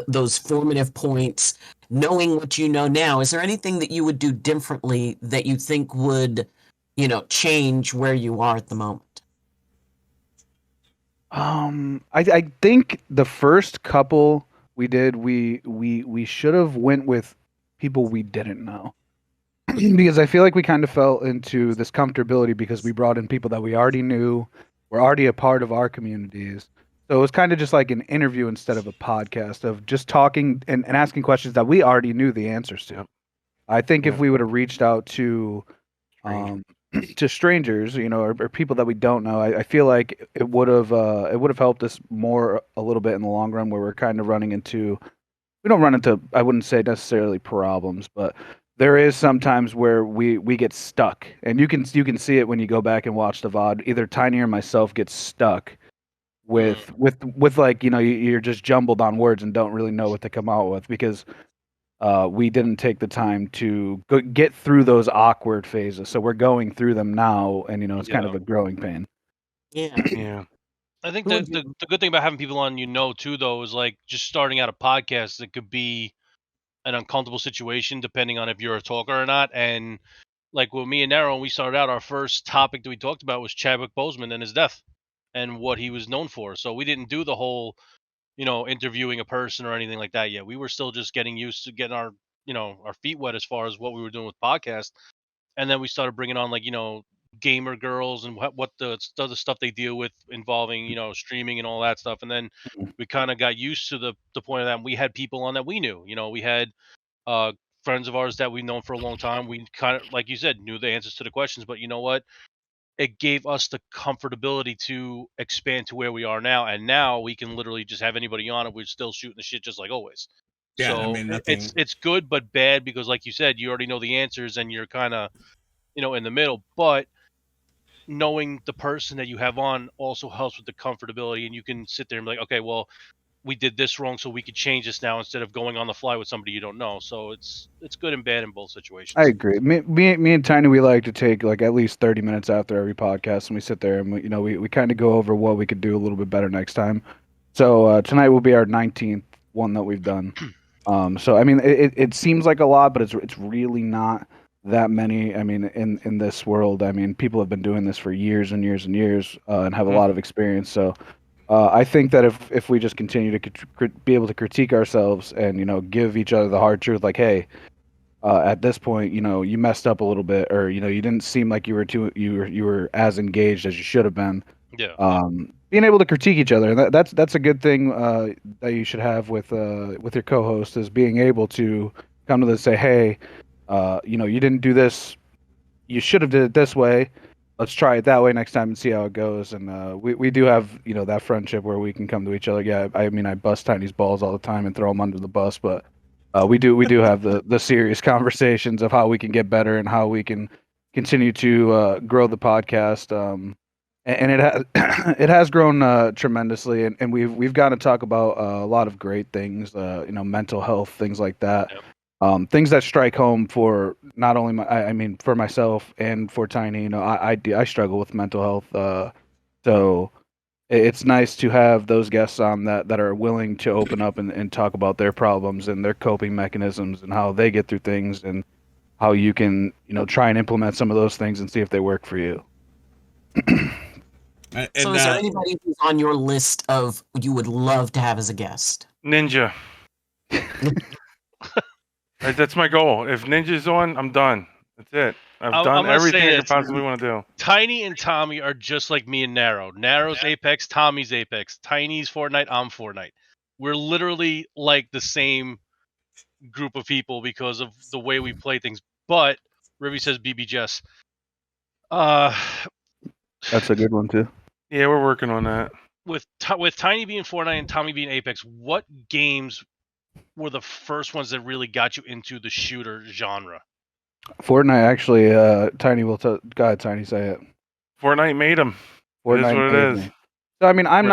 those formative points, knowing what you know now, is there anything that you would do differently that you think would change where you are at the moment? I think the first couple we did, we should have went with people we didn't know. Because I feel like we kind of fell into this comfortability because we brought in people that we already knew, were already a part of our communities. So it was kind of just like an interview instead of a podcast of just talking and asking questions that we already knew the answers to. I think if we would have reached out to strangers, or people that we don't know, I feel like it would have helped us more a little bit in the long run, where we're kind of we don't run into, I wouldn't say necessarily problems, but there is sometimes where we get stuck, and you can see it when you go back and watch the VOD. Either Tiny or myself gets stuck with like you're just jumbled on words and don't really know what to come out with, because we didn't take the time to get through those awkward phases. So we're going through them now, and it's kind of a growing pain. Yeah. Yeah. I think Who the would good thing about having people on too, though, is like just starting out a podcast. It could be an uncomfortable situation depending on if you're a talker or not. And like with me and Naro, when we started out, our first topic that we talked about was Chadwick Boseman and his death and what he was known for. So we didn't do the whole, interviewing a person or anything like that yet. We were still just getting used to getting our, our feet wet as far as what we were doing with podcast. And then we started bringing on like, gamer girls and what the other stuff they deal with involving, streaming and all that stuff. And then we kind of got used to the point of that. And we had people on that we knew, we had friends of ours that we've known for a long time. We kind of, like you said, knew the answers to the questions, but you know what? It gave us the comfortability to expand to where we are now. And now we can literally just have anybody on and we're still shooting the shit just like always. Yeah, So I mean, nothing. it's good but bad because, like you said, you already know the answers and you're kind of in the middle. But knowing the person that you have on also helps with the comfortability, and you can sit there and be like, okay, well, we did this wrong, so we could change this now instead of going on the fly with somebody you don't know. So it's good and bad in both situations. I agree. Me and Tiny, we like to take like at least 30 minutes after every podcast, and we sit there and we kind of go over what we could do a little bit better next time. So tonight will be our 19th one that we've done. So I mean, it seems like a lot, but it's really not that many. I mean, in this world, I mean, people have been doing this for years and years and years, and have a lot of experience. So I think that if we just continue to be able to critique ourselves and give each other the hard truth, like, hey, at this point, you messed up a little bit, or you didn't seem like you were as engaged as you should have been. Yeah. Being able to critique each other, that's a good thing that you should have with your co-host, is being able to come to them and say, hey, you didn't do this, you should have did it this way. Let's try it that way next time and see how it goes. And we do have that friendship where we can come to each other. Yeah, I mean, I bust Tiny's balls all the time and throw him under the bus, but we do have the serious conversations of how we can get better and how we can continue to grow the podcast. And it has it has grown tremendously, and we've got to talk about a lot of great things, mental health, things like that. Yep. Things that strike home for not only I mean for myself and for Tiny. I struggle with mental health, so it's nice to have those guests on that are willing to open up and talk about their problems and their coping mechanisms and how they get through things, and how you can try and implement some of those things and see if they work for you. So is there anybody who's on your list of you would love to have as a guest? Ninja. That's my goal. If Ninja's on, I'm done. That's it. I've done everything I could possibly want to do. Tiny and Tommy are just like me and Narrow. Narrow's Apex, Tommy's Apex. Tiny's Fortnite, I'm Fortnite. We're literally like the same group of people because of the way we play things. But Rivy says BB Jess. That's a good one too. Yeah, we're working on that. With Tiny being Fortnite and Tommy being Apex, what games were the first ones that really got you into the shooter genre? Fortnite, actually. Tiny will go ahead, Tiny, say it. Fortnite made them. Fortnite is what it is. So I mean, I'm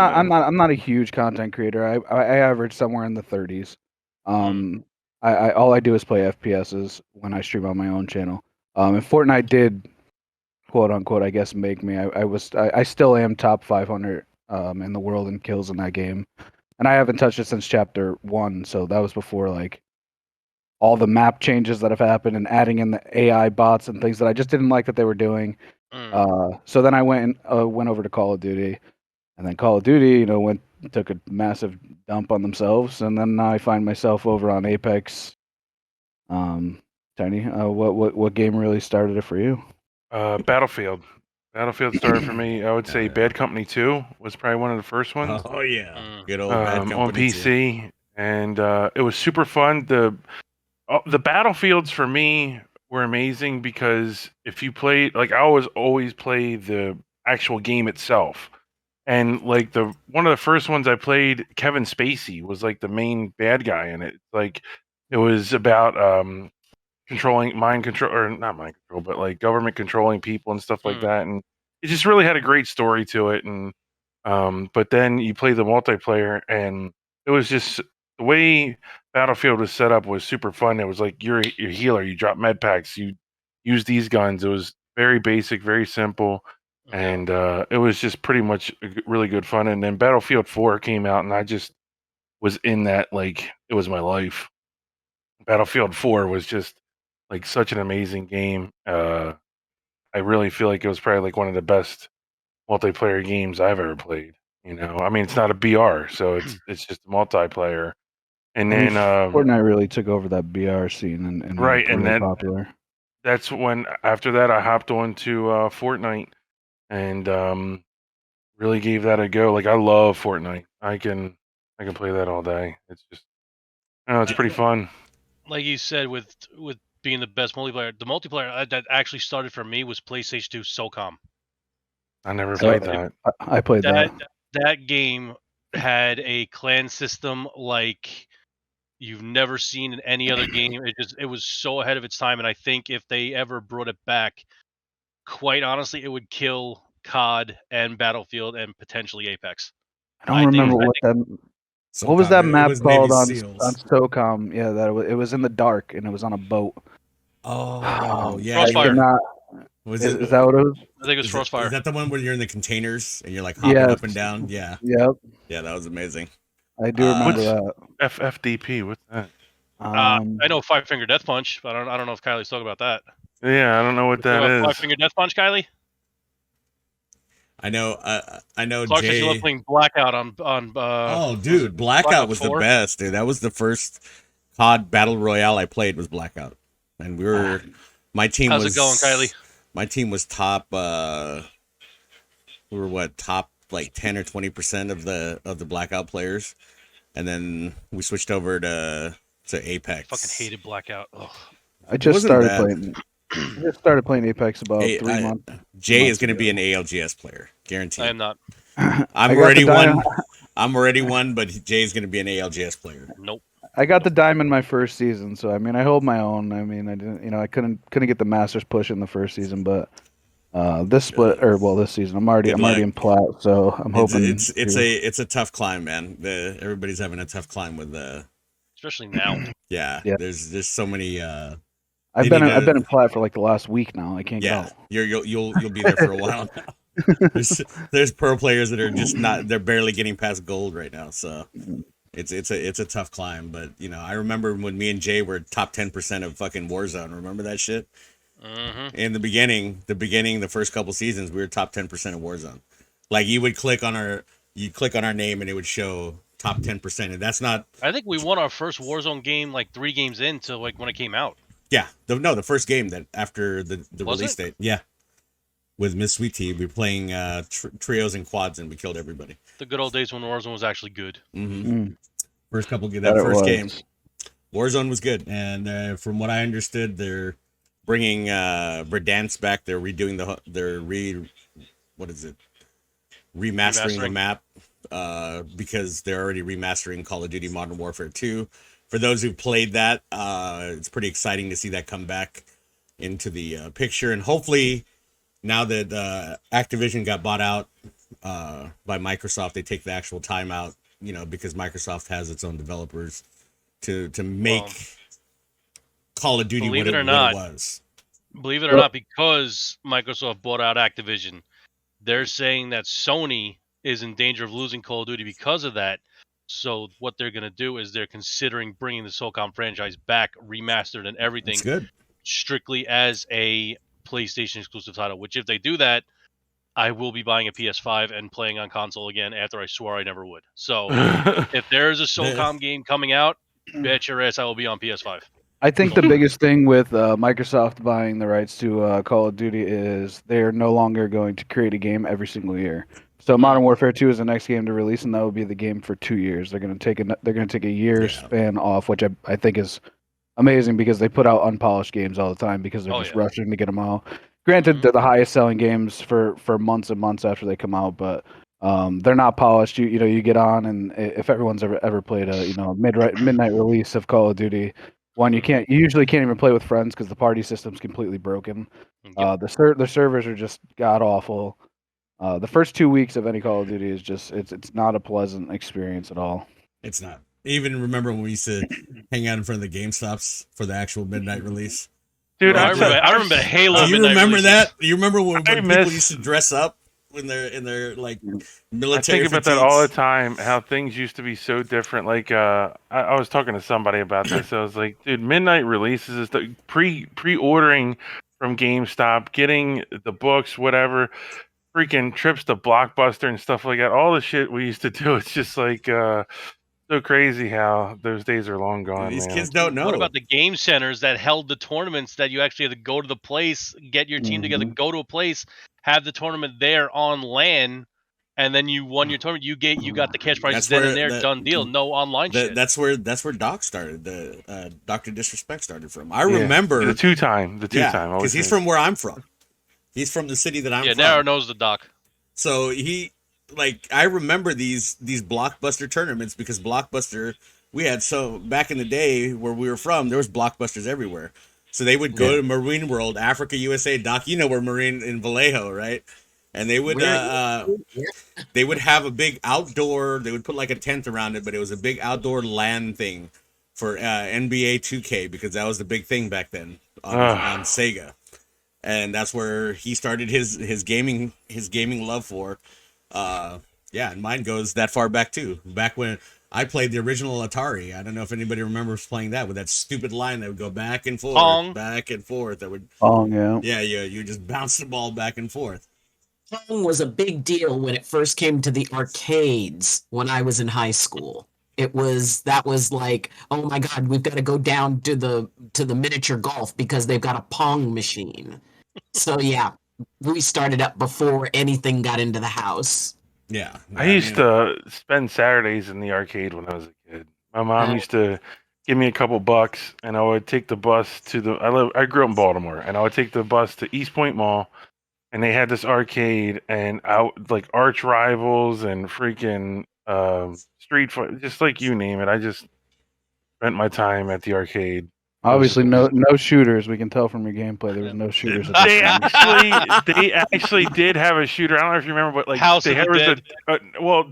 not a huge content creator. I average somewhere in the 30s. I all I do is play FPSs when I stream on my own channel. And Fortnite did, quote unquote, I guess, make me. I still am top 500 in the world in kills in that game, and I haven't touched it since chapter 1. So that was before like all the map changes that have happened and adding in the AI bots and things that I just didn't like that they were doing. So then I went over to Call of Duty, and then Call of Duty, took a massive dump on themselves, and then now I find myself over on Apex. Tiny, what game really started it for you? Battlefield. Battlefield started for me. I would say Bad Company 2 was probably one of the first ones. Oh yeah, good old Bad Company on PC, 2. And it was super fun. The Battlefields for me were amazing because if you played, like, I always play the actual game itself, and like one of the first ones I played, Kevin Spacey was like the main bad guy in it. Like, it was about controlling mind control, or not mind control, but like government controlling people and stuff like that. And it just really had a great story to it. And but then you play the multiplayer, and it was just the way Battlefield was set up was super fun. It was like you're a healer, you drop med packs, you use these guns. It was very basic, very simple, and it was just pretty much really good fun. And then Battlefield 4 came out, and I just was in that, like, it was my life. Battlefield 4 was just like such an amazing game. I really feel like it was probably like one of the best multiplayer games I've ever played. I mean, it's not a BR, so it's just multiplayer. And then Fortnite really took over that BR scene and right, really and then popular. That's when after that I hopped on to Fortnite and really gave that a go. Like, I love Fortnite. I can play that all day. It's just, it's pretty fun. Like you said, with being the best multiplayer, the multiplayer that actually started for me was PlayStation 2 SOCOM. I never played that. I played that. That game had a clan system like you've never seen in any other game. It was so ahead of its time, and I think if they ever brought it back, quite honestly, it would kill COD and Battlefield and potentially Apex. I don't remember what was that it map was called Navy on SEALs. SOCOM? Yeah, it was in the dark and it was on a boat. Oh, yeah. Crossfire. Is that what it was? I think it was Crossfire. Is that the one where you're in the containers and you're like hopping up and down? Yeah. Yep. Yeah, that was amazing. I do remember that. FFDP, what's that? I know Five Finger Death Punch, but I don't know if Kylie's talking about that. Yeah, I don't know what that is. Five Finger Death Punch, Kylie? I know. Clark says you love Jay. playing Blackout on. Oh, dude, Blackout was the 4? best, dude. That was the first COD battle royale I played was Blackout, and we were. My team How's was. it going, Kylie? My team was top. We were top like 10 or 20% of the Blackout players, and then we switched over to Apex. Fucking hated Blackout. Ugh. I just started playing Apex about 3 months. Jay is going to be an ALGS player, guaranteed. I am not. I'm already one. I'm already one, but Jay's going to be an ALGS player. Nope. I got the diamond my first season, so I mean, I hold my own. I mean, I didn't, I couldn't get the Masters push in the first season, but this season I'm already in plat, so I'm hoping it's a tough climb, man. Everybody's having a tough climb with especially now. Yeah. There's so many. I've been in plat for like the last week now. I can't get out. You'll be there for a while now. There's pro players that are just not. They're barely getting past gold right now. So it's a tough climb. But I remember when me and Jay were top 10% of fucking Warzone. Remember that shit? Mm-hmm. In the beginning, the first couple seasons, we were top 10% of Warzone. Like you click on our name and it would show top 10%, and that's not. I think we won our first Warzone game like 3 games into like when it came out. Yeah, the first game that after the release date. Yeah, with Miss Sweet Tea, we were playing trios and quads, and we killed everybody. The good old days when Warzone was actually good. Mm-hmm. First game, Warzone was good, and from what I understood, they're bringing Verdansk back. They're redoing remastering the map because they're already remastering Call of Duty Modern Warfare 2. For those who've played that, it's pretty exciting to see that come back into the picture. And hopefully, now that Activision got bought out by Microsoft, they take the actual time out, because Microsoft has its own developers to make Call of Duty what it was. Believe it or not, because Microsoft bought out Activision, they're saying that Sony is in danger of losing Call of Duty because of that. So what they're going to do is they're considering bringing the SOCOM franchise back, remastered and everything, That's good. Strictly as a PlayStation exclusive title. Which, if they do that, I will be buying a PS5 and playing on console again after I swore I never would. So if there is a SOCOM game coming out, bet your ass I will be on PS5. I think the biggest thing with Microsoft buying the rights to Call of Duty is they're no longer going to create a game every single year. So Modern Warfare 2 is the next game to release, and that will be the game for 2 years. They're going to take a year span off, which I think is amazing because they put out unpolished games all the time because they're just rushing to get them out. Granted, they're the highest selling games for months and months after they come out, but they're not polished. You get on, and if everyone's ever played a midnight release of Call of Duty, you usually can't even play with friends because the party system's completely broken. The servers are just god awful. The first 2 weeks of any Call of Duty is just it's not a pleasant experience at all. It's not. Even remember when we used to hang out in front of the GameStops for the actual midnight release? Dude, I remember Halo. Do you remember releases. that? Do you remember when people used to dress up in their like military? I think about that all the time. How things used to be so different. Like I was talking to somebody about this. I was like, dude, midnight releases is the pre-ordering from GameStop, getting the books, whatever. Freaking trips to Blockbuster and stuff like that. All the shit we used to do. It's just like so crazy how those days are long gone. These man. kids don't know. What about the game centers that held the tournaments that you actually had to go to the place, get your team together, go to a place, have the tournament there on LAN, and then you won your tournament. You got the cash prizes then and there, done deal. No online shit. That's where Doc started. The Dr. Disrespect started from. I remember the two-time because he's from where I'm from. He's from the city that I'm from. Yeah, Nara knows the Doc. So I remember these Blockbuster tournaments because Blockbuster we had so back in the day where we were from, there was Blockbusters everywhere. So they would go to Marine World, Africa, USA. Doc, you know where Marine in Vallejo, right? And they would have a big outdoor. They would put like a tent around it, but it was a big outdoor LAN thing for NBA 2K because that was the big thing back then on Sega, and that's where he started his gaming love for. Yeah, and mine goes that far back too. Back when I played the original Atari. I don't know if anybody remembers playing that with that stupid line that would go back and forth, Pong. back and forth. That would yeah. yeah. You just bounce the ball back and forth. Pong was a big deal when it first came to the arcades when I was in high school. That was like, oh my God, we've got to go down to the miniature golf because they've got a Pong machine. So yeah, we started up before anything got into the house. Yeah, I used to spend Saturdays in the arcade when I was a kid. My mom used to give me a couple bucks, and I would take the bus to I grew up in Baltimore, and I would take the bus to East Point Mall, and they had this arcade, and out like Arch Rivals and freaking Street Fight, just like you name it. I just spent my time at the arcade. Obviously, no shooters. We can tell from your gameplay there was no shooters. They actually did have a shooter. I don't know if you remember, but like House they of had the Dead.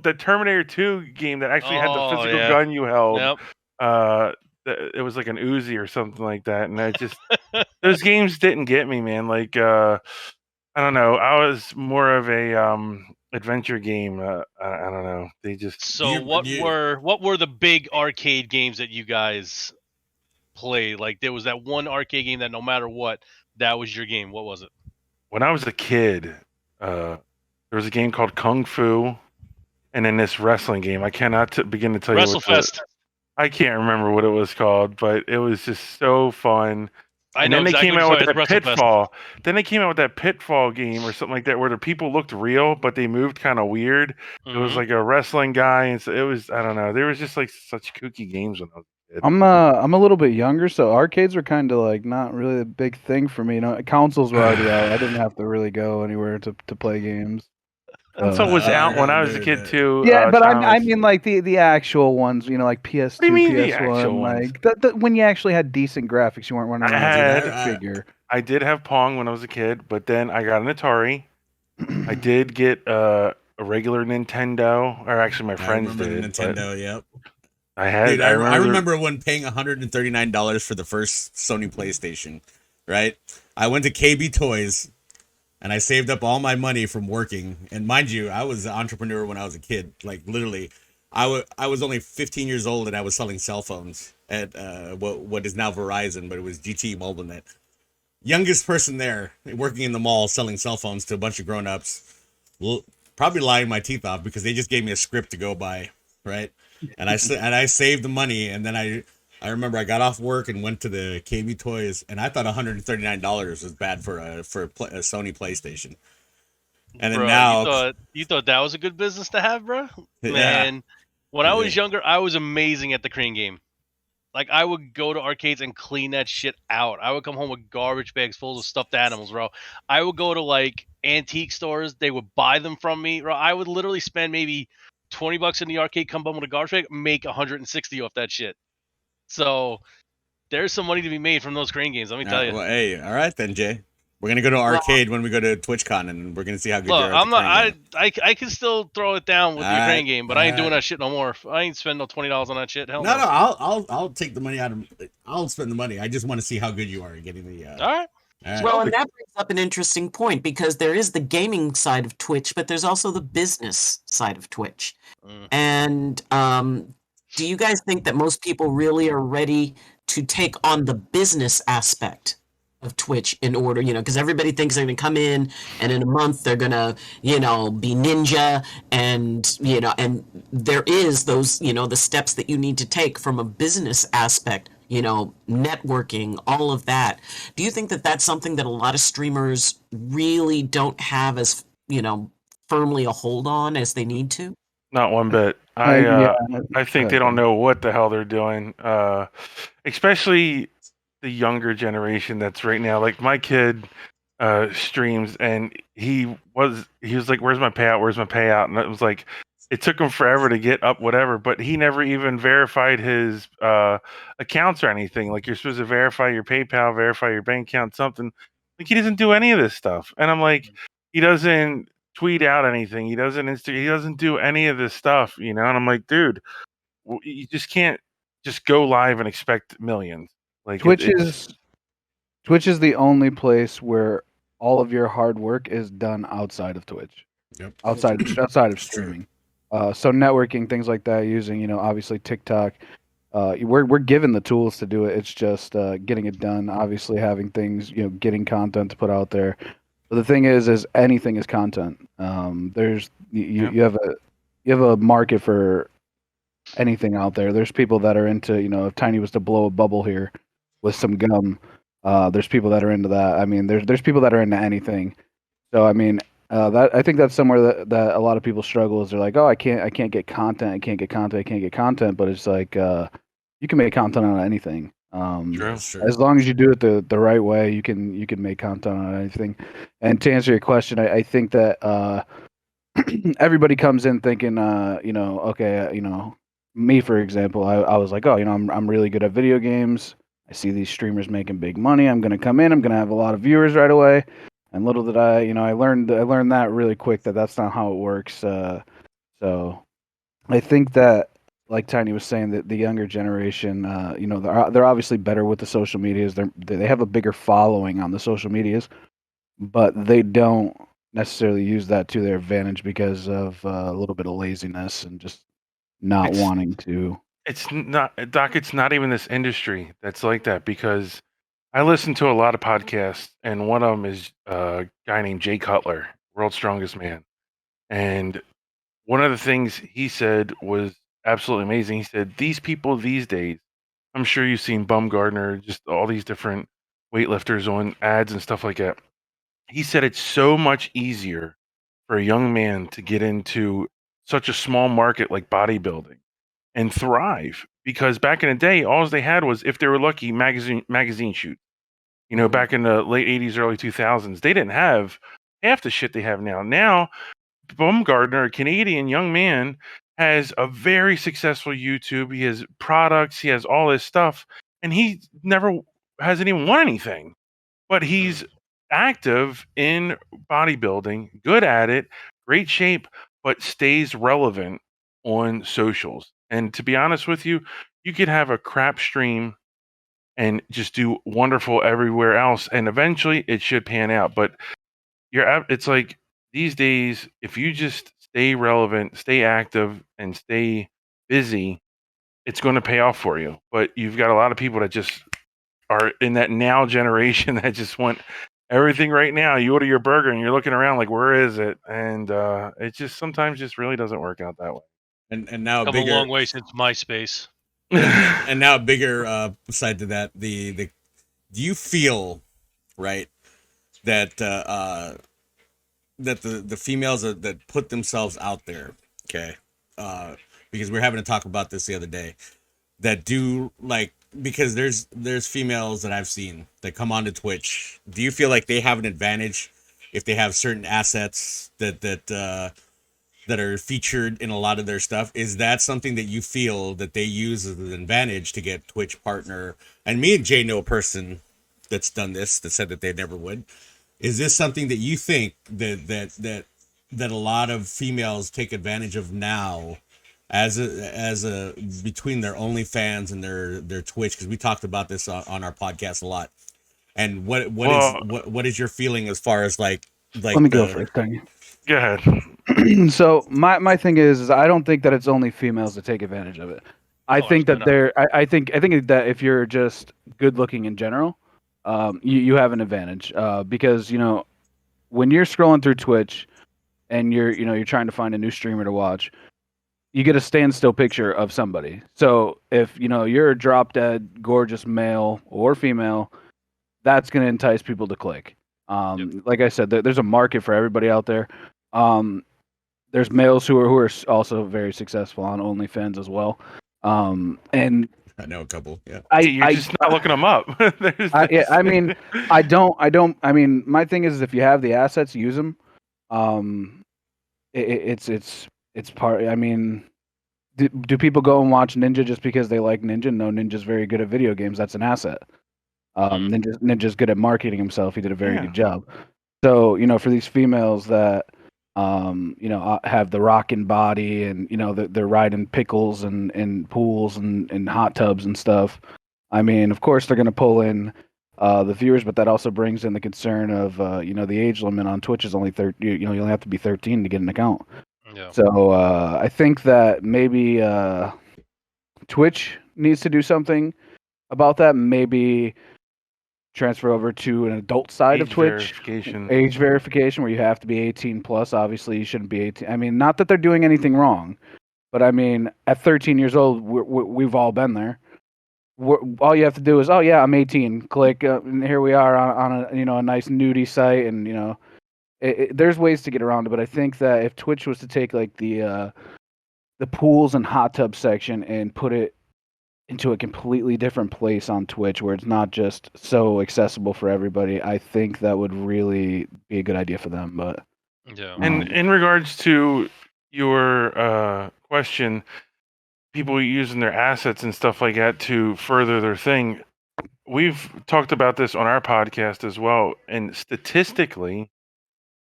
the Terminator 2 game that actually had the physical yeah. gun you held. Yep. It was like an Uzi or something like that, and I just those games didn't get me, man. Like I don't know, I was more of a adventure game. I don't know. They just So what were the big arcade games that you guys played? Like there was that one arcade game that no matter what, that was your game. What was it? When I was a kid, there was a game called Kung Fu, and then this wrestling game. I cannot begin to tell you. WrestleFest. I can't remember what it was called, but it was just so fun. And then they came out with that Pitfall. Then they came out with that Pitfall game or something like that, where the people looked real, but they moved kind of weird. Mm-hmm. It was like a wrestling guy, and so it was, I don't know. There was just like such kooky games when I was a kid. I'm a little bit younger, so arcades were kind of like not really a big thing for me. You know, consoles were already out. I didn't have to really go anywhere to play games. Console was out when I was a kid too. Yeah, but I mean like the actual ones, you know, like PS2, what do you mean PS1, like when you actually had decent graphics, you weren't running around with a figure. I did have Pong when I was a kid, but then I got an Atari. I did get a regular Nintendo, or actually my friends did. Nintendo, yep. I had. Dude, I remember when paying $139 for the first Sony PlayStation. Right, I went to KB Toys. And I saved up all my money from working. And mind you, I was an entrepreneur when I was a kid. Like literally, I was only 15 years old and I was selling cell phones at what is now Verizon, but it was GT MobileNet. Youngest person there, working in the mall selling cell phones to a bunch of grown-ups. Probably lying my teeth off because they just gave me a script to go by, right? And I saved the money, and then I remember I got off work and went to the KB Toys, and I thought $139 was bad for a Sony PlayStation. And then now you thought that was a good business to have, bro? Man, when I was younger, I was amazing at the crane game. Like I would go to arcades and clean that shit out. I would come home with garbage bags full of stuffed animals, bro. I would go to like antique stores. They would buy them from me, bro. I would literally spend maybe $20 in the arcade, come home with a garbage bag, make 160 off that shit. So there's some money to be made from those crane games. Let me tell you. Well, hey, all right then, Jay. We're gonna go to arcade when we go to TwitchCon, and we're gonna see how good look, you are. I can still throw it down with your crane game, but I ain't doing that shit no more. I ain't spending no $20 on that shit. Hell no. I'll take the money out of. I'll spend the money. I just want to see how good you are at getting the. All right. Well, and that brings up an interesting point because there is the gaming side of Twitch, but there's also the business side of Twitch. And do you guys think that most people really are ready to take on the business aspect of Twitch in order, because everybody thinks they're going to come in and in a month they're going to, be ninja and, and there is those, the steps that you need to take from a business aspect, networking, all of that. Do you think that that's something that a lot of streamers really don't have as, firmly a hold on as they need to? Not one bit. I think they don't know what the hell they're doing, especially the younger generation that's right now. Like my kid streams, and he was like, "Where's my payout? Where's my payout?" And it was like, it took him forever to get up whatever, but he never even verified his accounts or anything. Like, you're supposed to verify your PayPal, verify your bank account, something. Like, he doesn't do any of this stuff. And I'm like, he doesn't tweet out anything. He doesn't he doesn't do any of this stuff, you know? And I'm like, dude, you just can't just go live and expect millions. Like, Twitch is the only place where all of your hard work is done outside of Twitch. Yep. Outside of streaming. So networking, things like that, using, obviously TikTok. We're given the tools to do it. It's just getting it done. Obviously, having things, getting content to put out there. But the thing is anything is content. There's you have a market for anything out there. There's people that are into, if Tiny was to blow a bubble here with some gum, there's people that are into that. I mean, there's people that are into anything. So I mean, that I think that's somewhere that a lot of people struggle is they're like, oh, I can't get content, I can't get content, but it's like you can make content on anything. True. As long as you do it the right way, you can make content on anything. And to answer your question, I think that everybody comes in thinking, okay, me for example, I was like, oh, I'm really good at video games. I see these streamers making big money. I'm gonna come in. I'm gonna have a lot of viewers right away. And little did I, I learned that really quick that that's not how it works. So I think that, like Tiny was saying, that the younger generation, they're obviously better with the social medias. They have a bigger following on the social medias, but they don't necessarily use that to their advantage because of a little bit of laziness and just not wanting to. It's not, Doc. It's not even this industry that's like that, because I listen to a lot of podcasts, and one of them is a guy named Jay Cutler, World's Strongest Man. And one of the things he said was absolutely amazing. He said, these people these days, I'm sure you've seen Bumgardner, just all these different weightlifters on ads and stuff like that. He said it's so much easier for a young man to get into such a small market like bodybuilding and thrive, because back in the day, all they had was, if they were lucky, magazine shoot. Back in the late 80s, early 2000s, they didn't have half the shit they have now. Now, Bumgardner, a Canadian young man, has a very successful YouTube. He has products. He has all this stuff. And he never hasn't even won anything. But he's active in bodybuilding, good at it, great shape, but stays relevant on socials. And to be honest with you, you could have a crap stream and just do wonderful everywhere else, and eventually it should pan out. But it's like these days, if you just stay relevant, stay active, and stay busy, it's going to pay off for you. But you've got a lot of people that just are in that now generation that just want everything right now. You order your burger and you're looking around like, where is it? And it just sometimes just really doesn't work out that way. And now come a long way since MySpace. And now a bigger side to that, the do you feel, right, that that the females that put themselves out there, okay, because we were having to talk about this the other day, that do, like, because there's females that I've seen that come onto Twitch. Do you feel like they have an advantage if they have certain assets that are featured in a lot of their stuff? Is that something that you feel that they use as an advantage to get Twitch partner? And me and Jay know a person that's done this, that said that they never would. Is this something that you think that a lot of females take advantage of now, as a between their OnlyFans and their Twitch? Because we talked about this on our podcast a lot. And what is your feeling as far as like Let me go first, Tony. Go ahead. So my thing is I don't think that it's only females that take advantage of it. I think that I think that if you're just good looking in general, you have an advantage, because when you're scrolling through Twitch and you're trying to find a new streamer to watch, you get a standstill picture of somebody. So if you're a drop dead gorgeous male or female, that's going to entice people to click. Like I said, there's a market for everybody out there. There's males who are also very successful on OnlyFans as well. And I know a couple. Yeah, you're just not looking them up. I mean, I don't. I mean, my thing is, if you have the assets, use them. It's it's part. I mean, do people go and watch Ninja just because they like Ninja? No, Ninja's very good at video games. That's an asset. Ninja's good at marketing himself. He did a very good job. So, for these females that, have the rockin' body and, they're riding pickles and pools and hot tubs and stuff. I mean, of course, they're going to pull in the viewers, but that also brings in the concern of, the age limit on Twitch is only 13. You only have to be 13 to get an account. Yeah. So I think that maybe Twitch needs to do something about that. Maybe transfer over to an adult side of Twitch. Age verification, where you have to be 18 plus. Obviously, you shouldn't be 18. I mean, not that they're doing anything wrong, but I mean, at 13 years old, we've all been there. All you have to do is, oh yeah, I'm 18. Click, and here we are on a a nice nudie site, and there's ways to get around it. But I think that if Twitch was to take like the pools and hot tub section and put it into a completely different place on Twitch where it's not just so accessible for everybody, I think that would really be a good idea for them. But and in regards to your question, people using their assets and stuff like that to further their thing, we've talked about this on our podcast as well, and statistically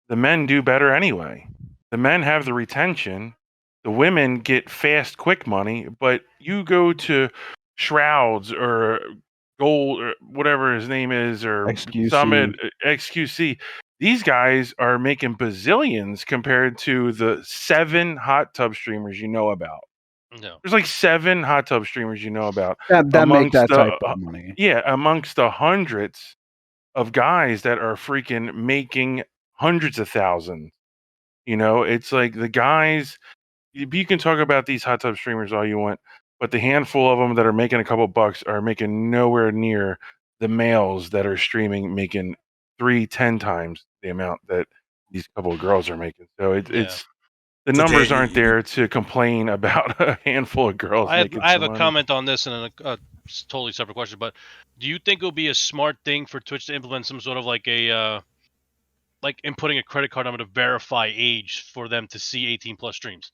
the men do better anyway. The men have the retention, the women get fast quick money, but you go to Shrouds or Gold or whatever his name is, or XQC. Summit, XQC. These guys are making bazillions compared to the 7 hot tub streamers you know about. No. There's like 7 hot tub streamers you know about. That make that type of money. Yeah, amongst the hundreds of guys that are freaking making hundreds of thousands. It's like the guys. You can talk about these hot tub streamers all you want, but the handful of them that are making a couple bucks are making nowhere near the males that are streaming, making 3-10 times the amount that these couple of girls are making. So it's the numbers aren't there to complain about a handful of girls. I have a comment on this and a totally separate question, but do you think it would be a smart thing for Twitch to implement some sort of like a like inputting a credit card number to verify age for them to see 18 plus streams?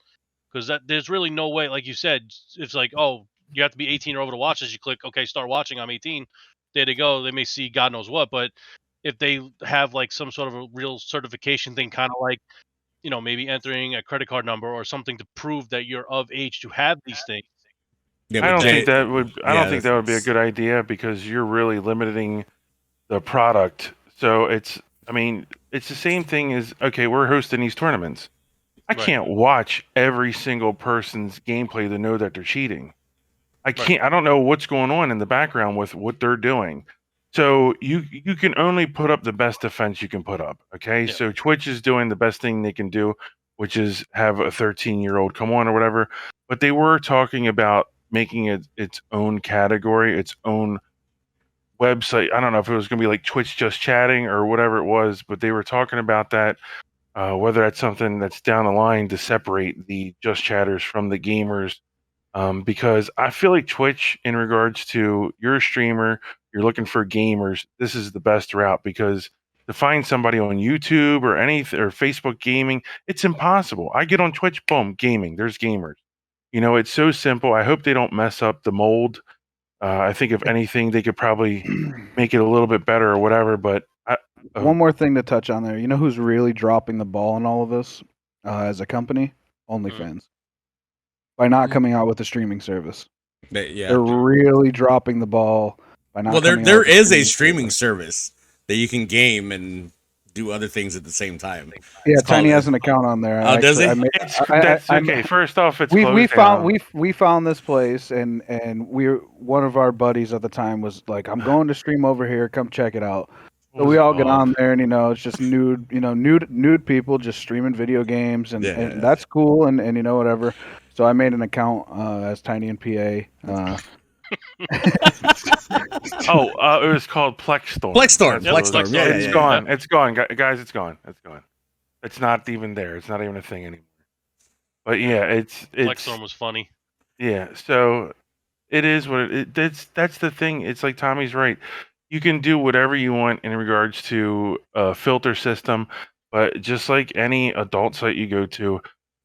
Because there's really no way, like you said, it's like, oh, you have to be 18 or over to watch this. You click, okay, start watching. I'm 18. There they go. They may see God knows what, but if they have like some sort of a real certification thing, kind of like, maybe entering a credit card number or something to prove that you're of age to have these things. Yeah, I don't think that would be a good idea, because you're really limiting the product. So it's the same thing as, okay, we're hosting these tournaments. I can't watch every single person's gameplay to know that they're cheating. I don't know what's going on in the background with what they're doing. So you can only put up the best defense you can put up. Okay. Yeah. So Twitch is doing the best thing they can do, which is have a 13-year-old come on or whatever. But they were talking about making it its own category, its own website. I don't know if it was going to be like Twitch Just Chatting or whatever it was, but they were talking about that. Whether that's something that's down the line to separate the Just Chatters from the gamers, because I feel like Twitch, in regards to you're a streamer, you're looking for gamers, this is the best route, because to find somebody on YouTube or Facebook gaming, it's impossible. I get on Twitch, boom, gaming. There's gamers. It's so simple. I hope they don't mess up the mold. I think if anything, they could probably make it a little bit better or whatever, but. One more thing to touch on there. You know who's really dropping the ball in all of this as a company? OnlyFans. By not coming out with a streaming service. They're really dropping the ball by not coming out. There is a streaming service that you can game and do other things at the same time. Yeah, Tiny has an account on there. Does he? Okay, first off, it's we found this place, and one of our buddies at the time was like, I'm going to stream over here, come check it out. So we all get on there, and it's just nude people just streaming video games, and that's cool, and whatever. So I made an account as Tinyinpa. It was called Plexstorm. Plexstorm. Yeah, it's gone. It's gone, guys. It's gone. It's not even there. It's not even a thing anymore. But yeah, it's Plexstorm was funny. Yeah, so it is what that's the thing. It's like Tommy's right. You can do whatever you want in regards to a filter system, but just like any adult site you go to,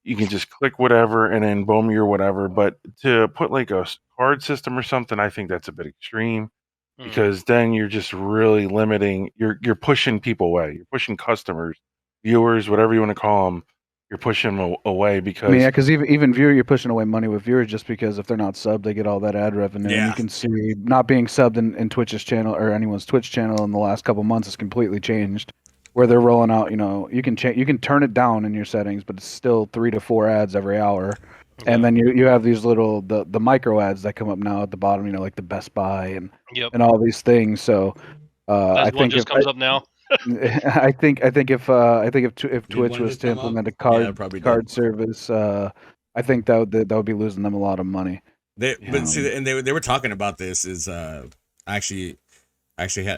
you can just click whatever and then boom, you're whatever. But to put like a card system or something, I think that's a bit extreme because then you're just really limiting. You're pushing people away. You're pushing customers, viewers, whatever you want to call them. You're pushing them away because because even viewer, you're pushing away money with viewers just because if they're not subbed, they get all that ad revenue. And you can see not being subbed in Twitch's channel or anyone's Twitch channel in the last couple months has completely changed. Where they're rolling out, you can turn it down in your settings, but it's still 3 to 4 ads every hour. Yeah. And then you have these little the micro ads that come up now at the bottom, like the Best Buy and all these things. So I think just comes up now. I think if Twitch was to implement a card service, I think that would be losing them a lot of money. They were talking about this. Is actually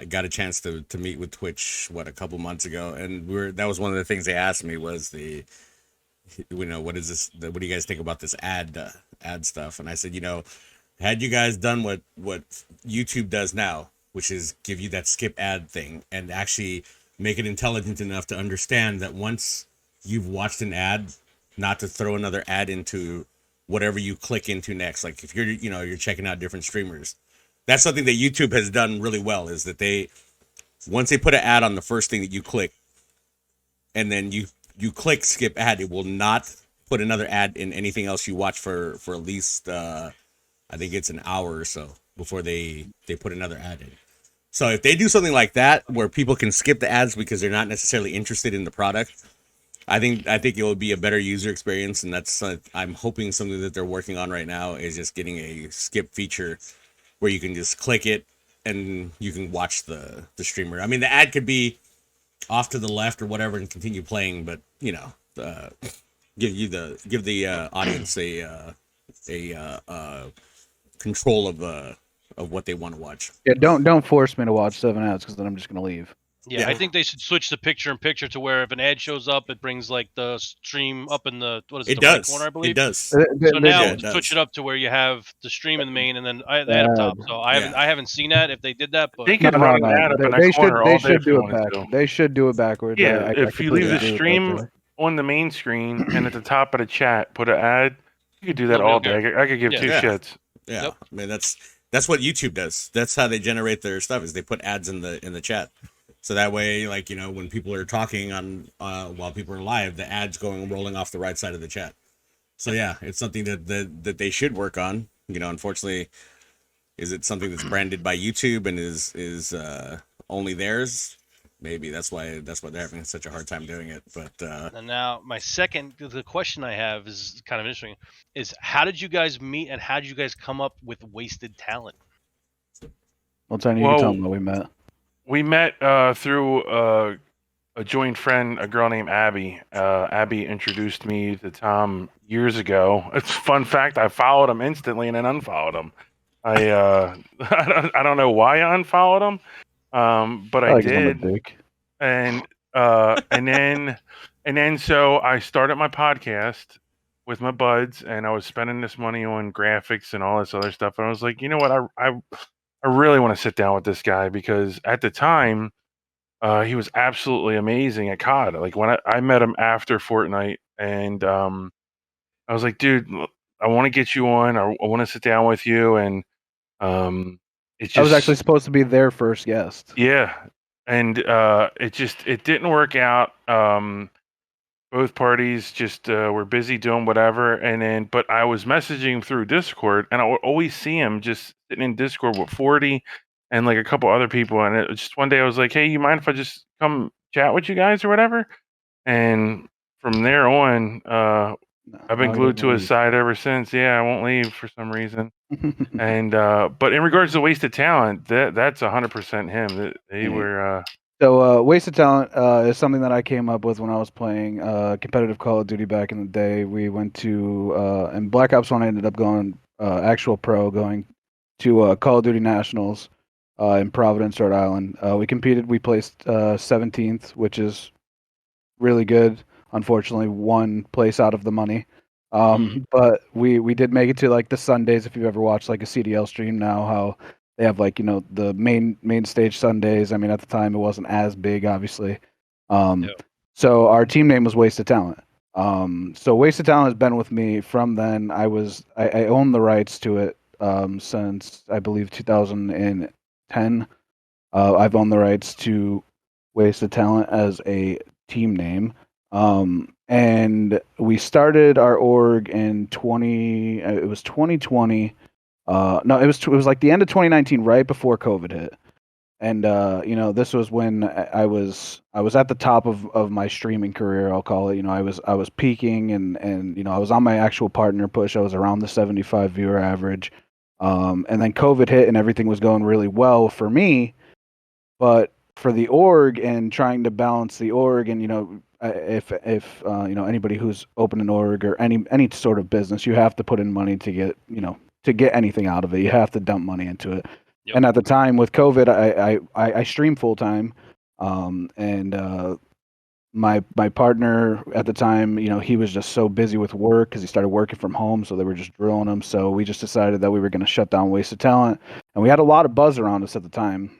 got a chance to meet with Twitch a couple months ago, and that was one of the things they asked me was what is this? What do you guys think about this ad stuff? And I said, had you guys done what YouTube does now, which is give you that skip ad thing and actually make it intelligent enough to understand that once you've watched an ad, not to throw another ad into whatever you click into next. Like if you're checking out different streamers, that's something that YouTube has done really well, is that once they put an ad on the first thing that you click and then you click skip ad, it will not put another ad in anything else you watch for at least, I think it's an hour or so before they put another ad in. So if they do something like that where people can skip the ads because they're not necessarily interested in the product, I think it will be a better user experience, and that's I'm hoping something that they're working on right now is just getting a skip feature where you can just click it and you can watch the streamer. I mean, the ad could be off to the left or whatever and continue playing, but give the audience a control of what they want to watch. Yeah, don't force me to watch 7 ads because then I'm just gonna leave. Yeah, I think they should switch the picture-in-picture to where if an ad shows up, it brings like the stream up in the right corner, I believe. It does. So now switch it up to where you have the stream in the main and then the ad up top. So I haven't seen that if they did that, but they could run an ad up in that corner all day if they wanted to. They should do it backwards. Yeah, if you leave the stream on the main screen and at the top of the chat put an ad, you could do that all day. I could give two shits. Yeah, I mean that's what YouTube does. That's how they generate their stuff, is they put ads in the chat. So that way, when people are talking on while people are live, the ads rolling off the right side of the chat. So yeah, it's something that they should work on. Unfortunately, is it something that's branded by YouTube and is only theirs? Maybe that's why they're having such a hard time doing it. But and now the question I have is kind of interesting. Is how did you guys meet and how did you guys come up with Wasted Talent? Well, Tiny, you can tell them how we met. We met through a joint friend, a girl named Abby. Abby introduced me to Tom years ago. It's a fun fact. I followed him instantly and then unfollowed him. I don't know why I unfollowed him, but I did. And then so I started my podcast with my buds, and I was spending this money on graphics and all this other stuff. And I was like, you know what? I really want to sit down with this guy because at the time, he was absolutely amazing at COD. Like when I met him after Fortnite, and I was like, dude, I want to get you on. I want to sit down with you. And it's just, I was actually supposed to be their first guest. Yeah, and it didn't work out. Both parties just were busy doing whatever, but I was messaging through Discord, and I would always see him just sitting in Discord with 40 and like a couple other people. And just one day I was like, hey, you mind if I just come chat with you guys or whatever? And from there on, I've been glued to his side ever since. Yeah, I won't leave for some reason. And but in regards to Wasted Talent, that's 100% him. They were. So Wasted Talent is something that I came up with when I was playing competitive Call of Duty back in the day. We went to and Black Ops 1 I ended up going actual pro, going to Call of Duty Nationals in Providence, Rhode Island. We competed. We placed 17th, which is really good. Unfortunately, one place out of the money. But we did make it to like the Sundays. If you've ever watched like a CDL stream now, how they have like the main stage Sundays. I mean, at the time it wasn't as big, obviously. So our team name was Wasted Talent. So Wasted Talent has been with me from then. I own the rights to it since I believe 2010. I've owned the rights to Wasted Talent as a team name. And we started our org in 2020. No, it was like the end of 2019, right before COVID hit. And this was when I was at the top of my streaming career, I'll call it. I was peaking, and I was on my actual partner push. I was around the 75 viewer average. And then COVID hit and everything was going really well for me. But for the org and trying to balance the org, and if anybody who's opened an org or any sort of business, you have to put in money to get anything out of it. You have to dump money into it. Yep. And at the time with COVID, I stream full time, and my partner at the time, he was just so busy with work because he started working from home, so they were just drilling him. So we just decided that we were going to shut down Wasted Talent, and we had a lot of buzz around us at the time.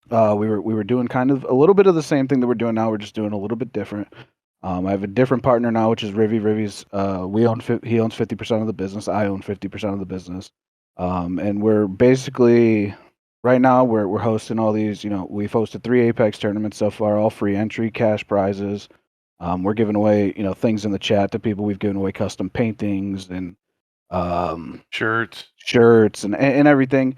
We were doing kind of a little bit of the same thing that we're doing now. We're just doing a little bit different. I have a different partner now, which is Rivy. Rivy's he owns 50% of the business. I own 50% of the business, and we're basically right now we're hosting all these. We've hosted 3 Apex tournaments so far, all free entry, cash prizes. We're giving away things in the chat to people. We've given away custom paintings and shirts and everything.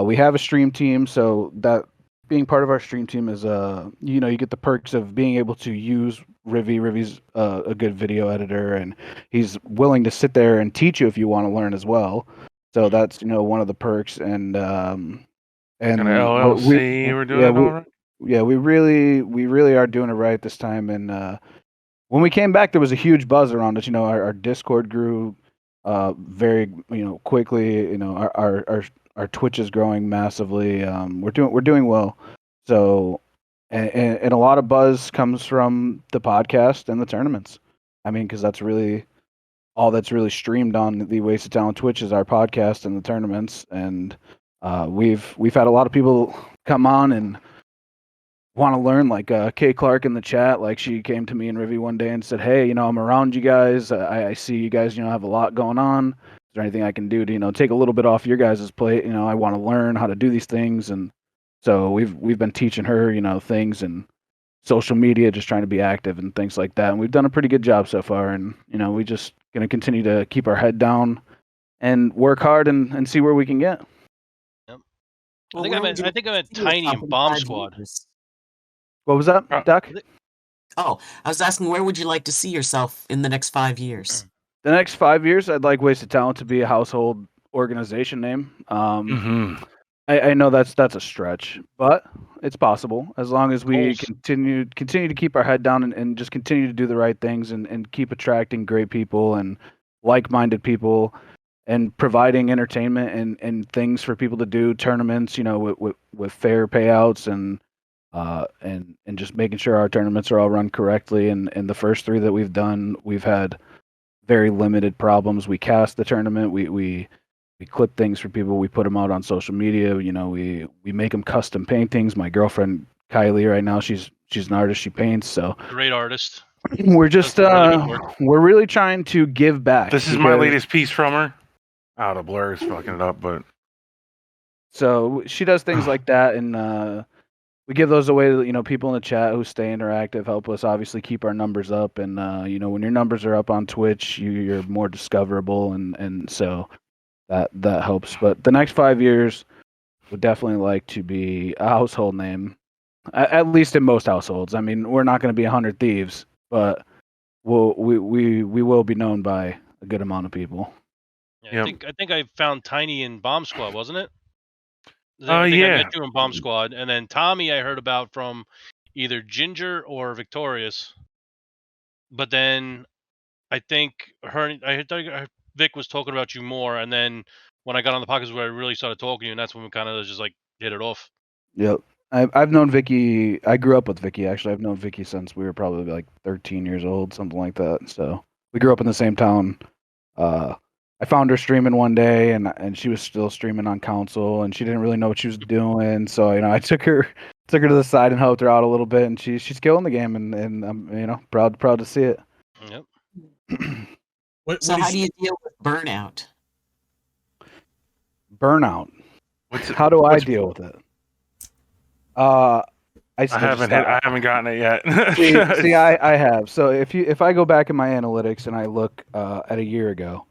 We have a stream team, so that being part of our stream team is you get the perks of being able to use Rivy. Rivy's a good video editor, and he's willing to sit there and teach you if you want to learn as well. So that's one of the perks. And LLC, we're doing all right. Yeah, we really are doing it right this time. And when we came back, there was a huge buzz around us. Our Discord grew very quickly. Our Twitch is growing massively. We're doing well. So, and a lot of buzz comes from the podcast and the tournaments. I mean, because that's really all that's really streamed on the Wasted Talent Twitch is our podcast and the tournaments. And we've had a lot of people come on and want to learn. Like Kay Clark in the chat, like she came to me and Rivy one day and said, "Hey, I'm around you guys. I see you guys, have a lot going on. Is there anything I can do to, take a little bit off your guys' plate? I want to learn how to do these things." And so we've been teaching her, things and social media, just trying to be active and things like that. And we've done a pretty good job so far. And, we just going to continue to keep our head down and work hard and see where we can get. Yep. I think I meant Tiny and Bomb Squad. What was that, Doc? Oh, I was asking, where would you like to see yourself in the next 5 years? The next 5 years, I'd like Wasted Talent to be a household organization name. I know that's a stretch, but it's possible as long as we continue to keep our head down and just continue to do the right things and keep attracting great people and like-minded people and providing entertainment and things for people to do, tournaments, with fair payouts and just making sure our tournaments are all run correctly. And the first 3 that we've done, we've had very limited problems. We cast the tournament. We clip things for people. We put them out on social media. We make them custom paintings. My girlfriend Kylie right now, she's an artist. She paints. So great artist. We're just we're really trying to give back. This is my latest piece from her. The blur is fucking it up, but so she does things like that, and we give those away to people in the chat who stay interactive, help us obviously keep our numbers up, and when your numbers are up on Twitch, you're more discoverable, and so that helps. But the next 5 years would definitely like to be a household name, at least in most households. I mean, we're not going to be 100 Thieves, but we will be known by a good amount of people. Yeah, yep. I think I found Tiny in Bomb Squad, wasn't it? I met you in Bomb Squad, and then Tommy I heard about from either Ginger or Victorious. But then I think Vic was talking about you more, and then when I got on the podcast where I really started talking to you, and that's when we kind of just like hit it off. Yep. I've known Vicky. I grew up with Vicky, actually. I've known Vicky since we were probably like 13 years old, something like that. So we grew up in the same town. I found her streaming one day, and she was still streaming on console, and she didn't really know what she was doing. So I took her to the side and helped her out a little bit, and she's killing the game, and I'm proud to see it. Yep. So how do you deal with burnout? Burnout. How do I deal with it? I haven't gotten it yet. see, I have. So if I go back in my analytics and I look at a year ago,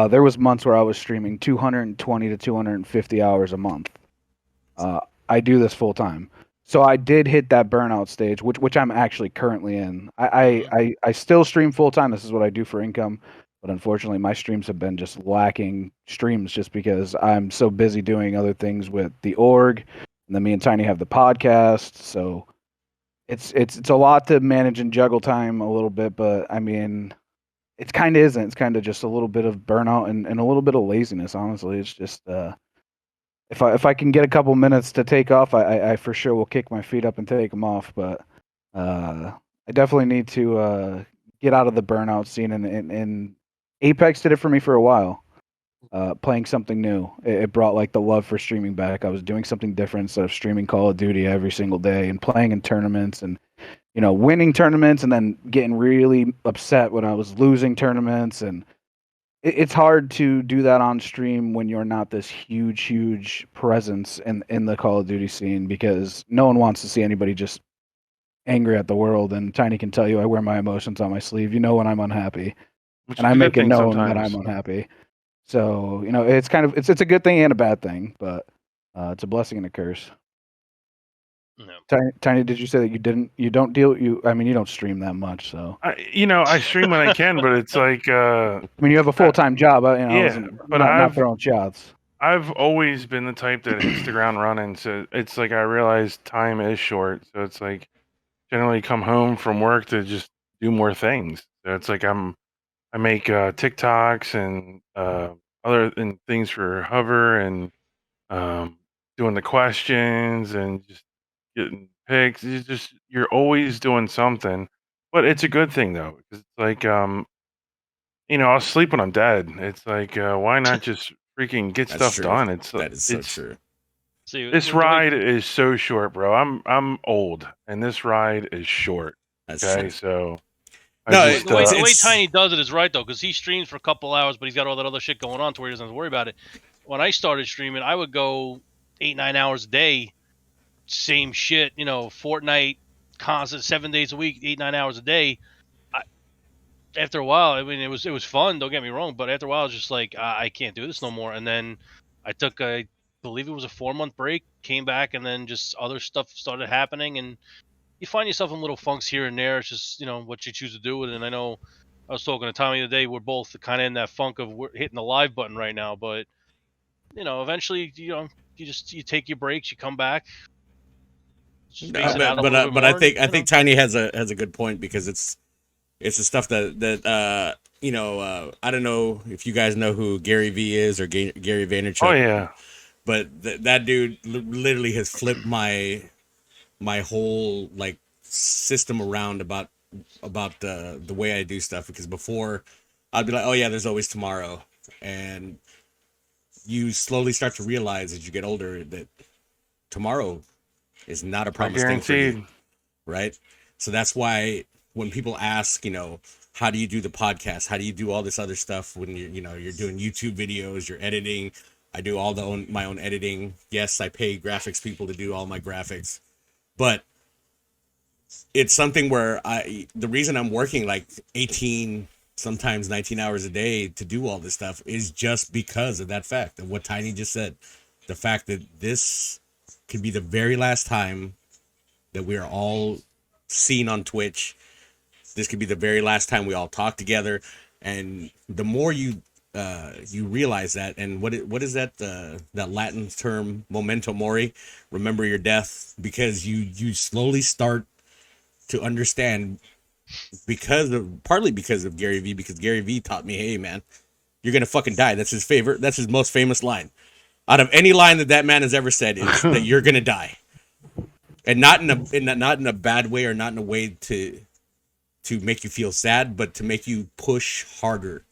there was months where I was streaming 220 to 250 hours a month. I do this full time. So I did hit that burnout stage, which I'm actually currently in. I still stream full time. This is what I do for income. But unfortunately, my streams have been just lacking streams just because I'm so busy doing other things with the org. And then me and Tiny have the podcast. So it's a lot to manage and juggle time a little bit. But I mean, it kind of isn't. It's kind of just a little bit of burnout and a little bit of laziness, honestly. It's just if I can get a couple minutes to take off, I for sure will kick my feet up and take them off. But I definitely need to get out of the burnout scene. And Apex did it for me for a while. Playing something new, it brought like the love for streaming back. I was doing something different instead of streaming Call of Duty every single day and playing in tournaments and winning tournaments and then getting really upset when I was losing tournaments. And it's hard to do that on stream when you're not this huge presence in the Call of Duty scene, because no one wants to see anybody just angry at the world. And Tiny can tell you I wear my emotions on my sleeve. When I'm unhappy, and I make it known that I'm unhappy. So it's kind of it's a good thing and a bad thing, but it's a blessing and a curse. No. Tiny, did you say that you don't stream that much? So I stream when I can, but it's like you have a full-time job, but not throwing shots. I've always been the type that hits the ground running, so it's like I realize time is short, so it's like generally come home from work to just do more things. So it's like I make TikToks and other things for Hover and doing the questions and just getting picks. You're always doing something, but it's a good thing though, because it's like I'll sleep when I'm dead. It's like why not just freaking get stuff done? That is so true. This ride is so short, bro. I'm old, and this ride is short. That's okay, true. so. The way Tiny does it is right though, because he streams for a couple hours, but he's got all that other shit going on to where he doesn't have to worry about it. When I started streaming, I would go 8-9 hours a day, same shit, Fortnite, constant 7 days a week, 8-9 hours a day. After a while, I mean, it was fun. Don't get me wrong, but after a while, I was just like, I can't do this no more. And then I took I believe it was a 4-month break, came back, and then just other stuff started happening, and you find yourself in little funks here and there. It's just, what you choose to do with it. And I know I was talking to Tommy today. We're both kind of in that funk of hitting the live button right now. But, eventually, you take your breaks, you come back. But I think Tiny has a good point, because it's the stuff that I don't know if you guys know who Gary V is or Gary Vaynerchuk. Oh yeah. But that dude literally has flipped my whole like system around about the way I do stuff, because before I'd be like, oh yeah, there's always tomorrow, and you slowly start to realize as you get older that tomorrow is not a promised thing for you, right? So that's why when people ask, how do you do the podcast? How do you do all this other stuff when you're doing YouTube videos, you're editing? I do all my own editing. Yes, I pay graphics people to do all my graphics. But it's something where the reason I'm working like 18, sometimes 19 hours a day to do all this stuff is just because of that fact of what Tiny just said. The fact that this could be the very last time that we are all seen on Twitch. This could be the very last time we all talk together. And the more you realize that, and what is that that Latin term, memento mori, remember your death, because you slowly start to understand, partly because of Gary V, because Gary V taught me, hey man, you're gonna fucking die. That's his most famous line out of any line that man has ever said, is that you're gonna die, and not in a bad way, or not in a way to make you feel sad, but to make you push harder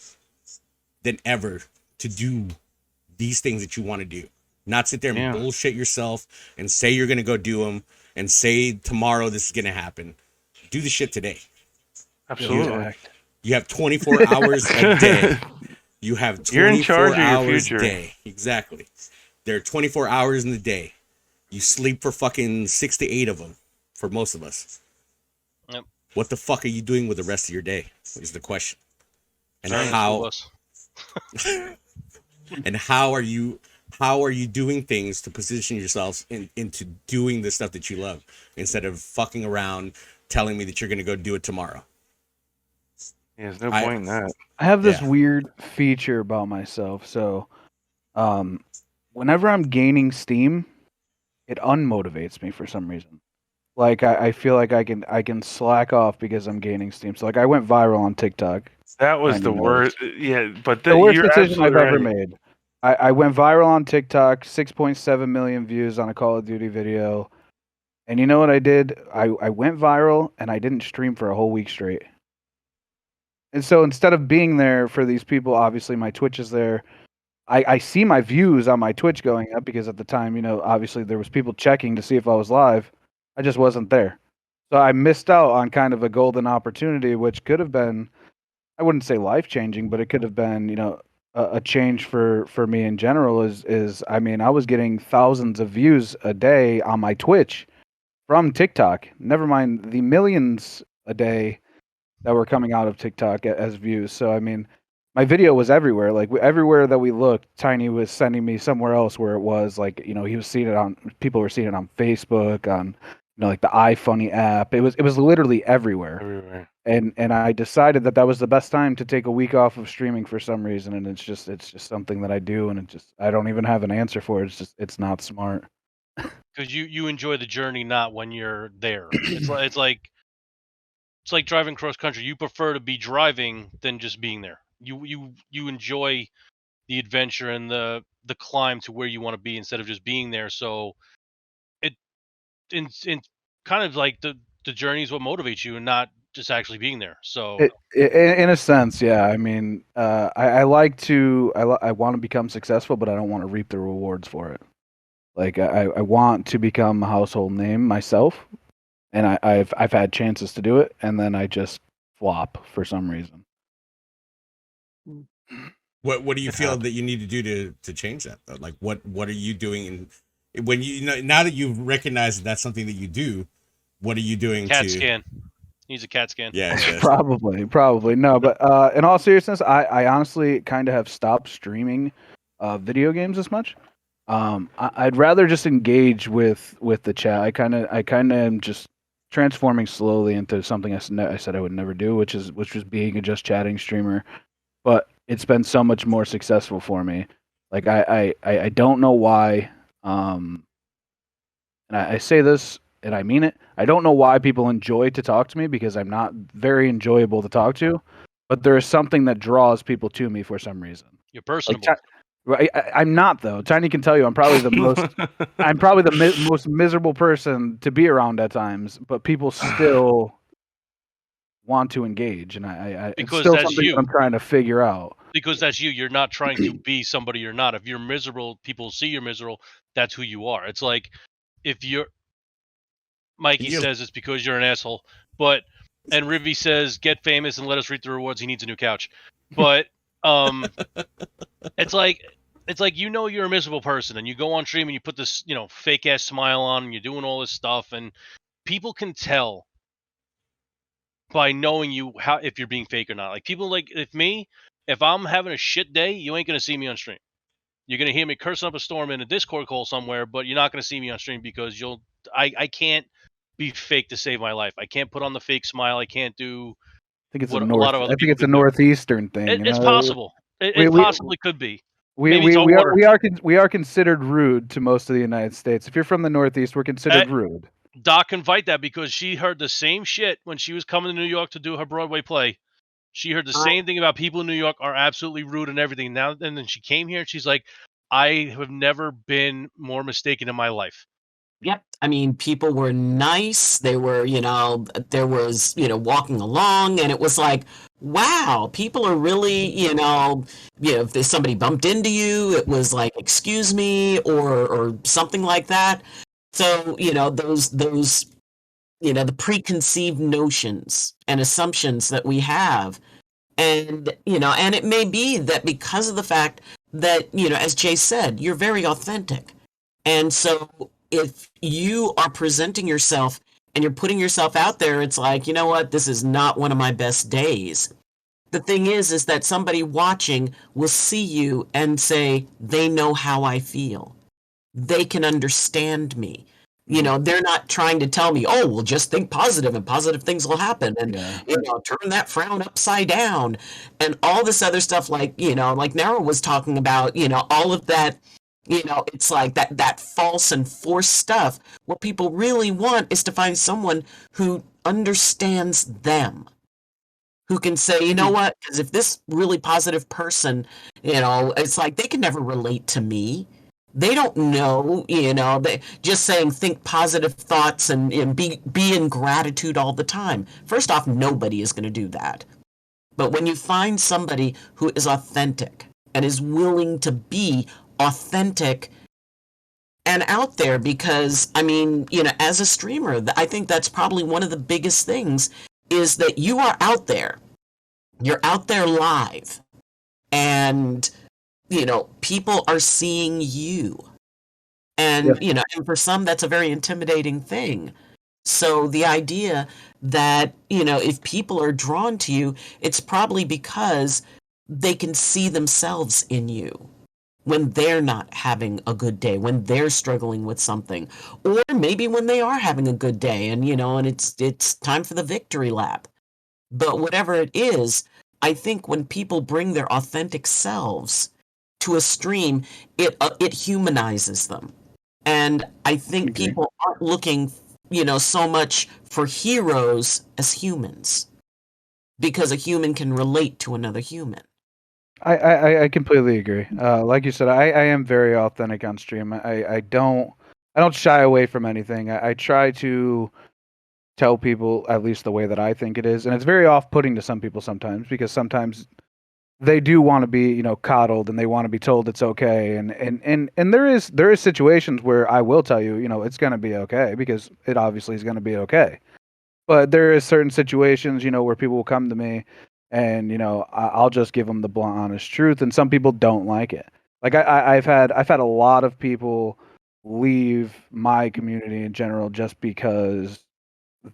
than ever to do these things that you want to do. Not sit there and bullshit yourself and say you're going to go do them and say tomorrow this is going to happen. Do the shit today. Absolutely. You have 24 hours a day. You have 24 You're in charge of your hours a future. day. Exactly. There are 24 hours in the day. You sleep for fucking 6 to 8 of them, for most of us. Yep. What the fuck are you doing with the rest of your day? Is the question. And Turn the how school bus. and how are you doing things to position yourselves into doing the stuff that you love instead of fucking around telling me that you're going to go do it tomorrow? Yeah, there's no point in that. I have this weird feature about myself. So, whenever I'm gaining steam, it unmotivates me for some reason. Like I feel like I can slack off because I'm gaining steam. So like I went viral on TikTok. That was the worst. Yeah, but The worst you're decision I've ever right. made. I went viral on TikTok, 6.7 million views on a Call of Duty video. And you know what I did? I went viral and I didn't stream for a whole week straight. And so instead of being there for these people, obviously my Twitch is there. I see my views on my Twitch going up because at the time, you know, obviously there was people checking to see if I was live. I just wasn't there. So I missed out on kind of a golden opportunity, which could have been, I wouldn't say life-changing, but it could have been, you know, a change for me in general is I mean, I was getting thousands of views a day on my Twitch from TikTok. Never mind the millions a day that were coming out of TikTok as views. So I mean, my video was everywhere. Like everywhere that we looked, Tiny was sending me somewhere else where it was like, you know, he was seeing it on, people were seeing it on Facebook, on, you know, like the iFunny app. It was literally everywhere. And I decided that was the best time to take a week off of streaming for some reason. And it's just something that I do. And I don't even have an answer for it. It's not smart. Because you enjoy the journey, not when you're there. It's like driving cross country. You prefer to be driving than just being there. You enjoy the adventure and the climb to where you want to be instead of just being there. So it in kind of like the journey is what motivates you and not just actually being there. So in a sense, yeah. I mean, I like to I want to become successful, but I don't want to reap the rewards for it. Like I want to become a household name myself, and I've had chances to do it, and then I just flop for some reason. What do you feel that you need to do to change that though? Like what are you doing when you know, now that you've recognized that that's something that you do, what are you doing CAT scan. Needs a CAT scan. Yeah, probably no, but in all seriousness, I honestly kind of have stopped streaming video games as much. I'd rather just engage with the chat. I kind of am just transforming slowly into something I said I would never do, which was being a just chatting streamer. But it's been so much more successful for me. Like I don't know why. And I say this and I mean it. I don't know why people enjoy to talk to me because I'm not very enjoyable to talk to. But there is something that draws people to me for some reason. You're personable. Right, I'm not though. Tiny can tell you I'm probably the most most miserable person to be around at times, but people still want to engage, and it's still that's something you. that I'm trying to figure out. Because that's you. You're not trying to be somebody you're not. If you're miserable, people see you're miserable. That's who you are. It's like if you're Mikey says it's because you're an asshole, and Rivy says get famous and let us reap the rewards. He needs a new couch, but it's like you know you're a miserable person, and you go on stream and you put this fake ass smile on, and you're doing all this stuff, and people can tell by knowing you if you're being fake or not. Like people if I'm having a shit day, you ain't gonna see me on stream. You're gonna hear me cursing up a storm in a Discord call somewhere, but you're not gonna see me on stream because I can't be fake to save my life. I can't put on the fake smile. I can't do. I think it's a northeastern thing. It's possible. It possibly could be. We are considered rude to most of the United States. If you're from the Northeast, we're considered rude. Doc can fight that because she heard the same shit when she was coming to New York to do her Broadway play. She heard the same thing about people in New York are absolutely rude and everything. Now and then she came here and she's like, I have never been more mistaken in my life. Yep. I mean, people were nice. They were, there was, walking along, and it was like, wow, people are really, if somebody bumped into you, it was like, excuse me, or something like that. So, those, the preconceived notions and assumptions that we have, And, and it may be that because of the fact that, as Jay said, you're very authentic. And so if you are presenting yourself and you're putting yourself out there, it's like, you know what, this is not one of my best days. The thing is that somebody watching will see you and say, they know how I feel. They can understand me. They're not trying to tell me, oh, well, just think positive and positive things will happen. And, turn that frown upside down and all this other stuff like Nara was talking about, all of that, it's like that false and forced stuff. What people really want is to find someone who understands them, who can say, you know what, because if this really positive person, it's like they can never relate to me. They don't know, they just saying think positive thoughts and be in gratitude all the time. First off, nobody is going to do that. But when you find somebody who is authentic and is willing to be authentic and out there, because, as a streamer, I think that's probably one of the biggest things is that you are out there. You're out there live. And people are seeing you. And, and for some, that's a very intimidating thing. So the idea that, if people are drawn to you, it's probably because they can see themselves in you when they're not having a good day, when they're struggling with something, or maybe when they are having a good day and, and it's time for the victory lap. But whatever it is, I think when people bring their authentic selves to a stream, it humanizes them. And I think people aren't looking, so much for heroes as humans, because a human can relate to another human. I completely agree. Like you said, I am very authentic on stream. I don't shy away from anything. I try to tell people at least the way that I think it is, and it's very off-putting to some people sometimes, because sometimes they do want to be, coddled, and they want to be told it's okay. And there is situations where I will tell you, it's going to be okay, because it obviously is going to be okay. But there is certain situations, where people will come to me and, I'll just give them the blunt, honest truth. And some people don't like it. Like I've had a lot of people leave my community in general just because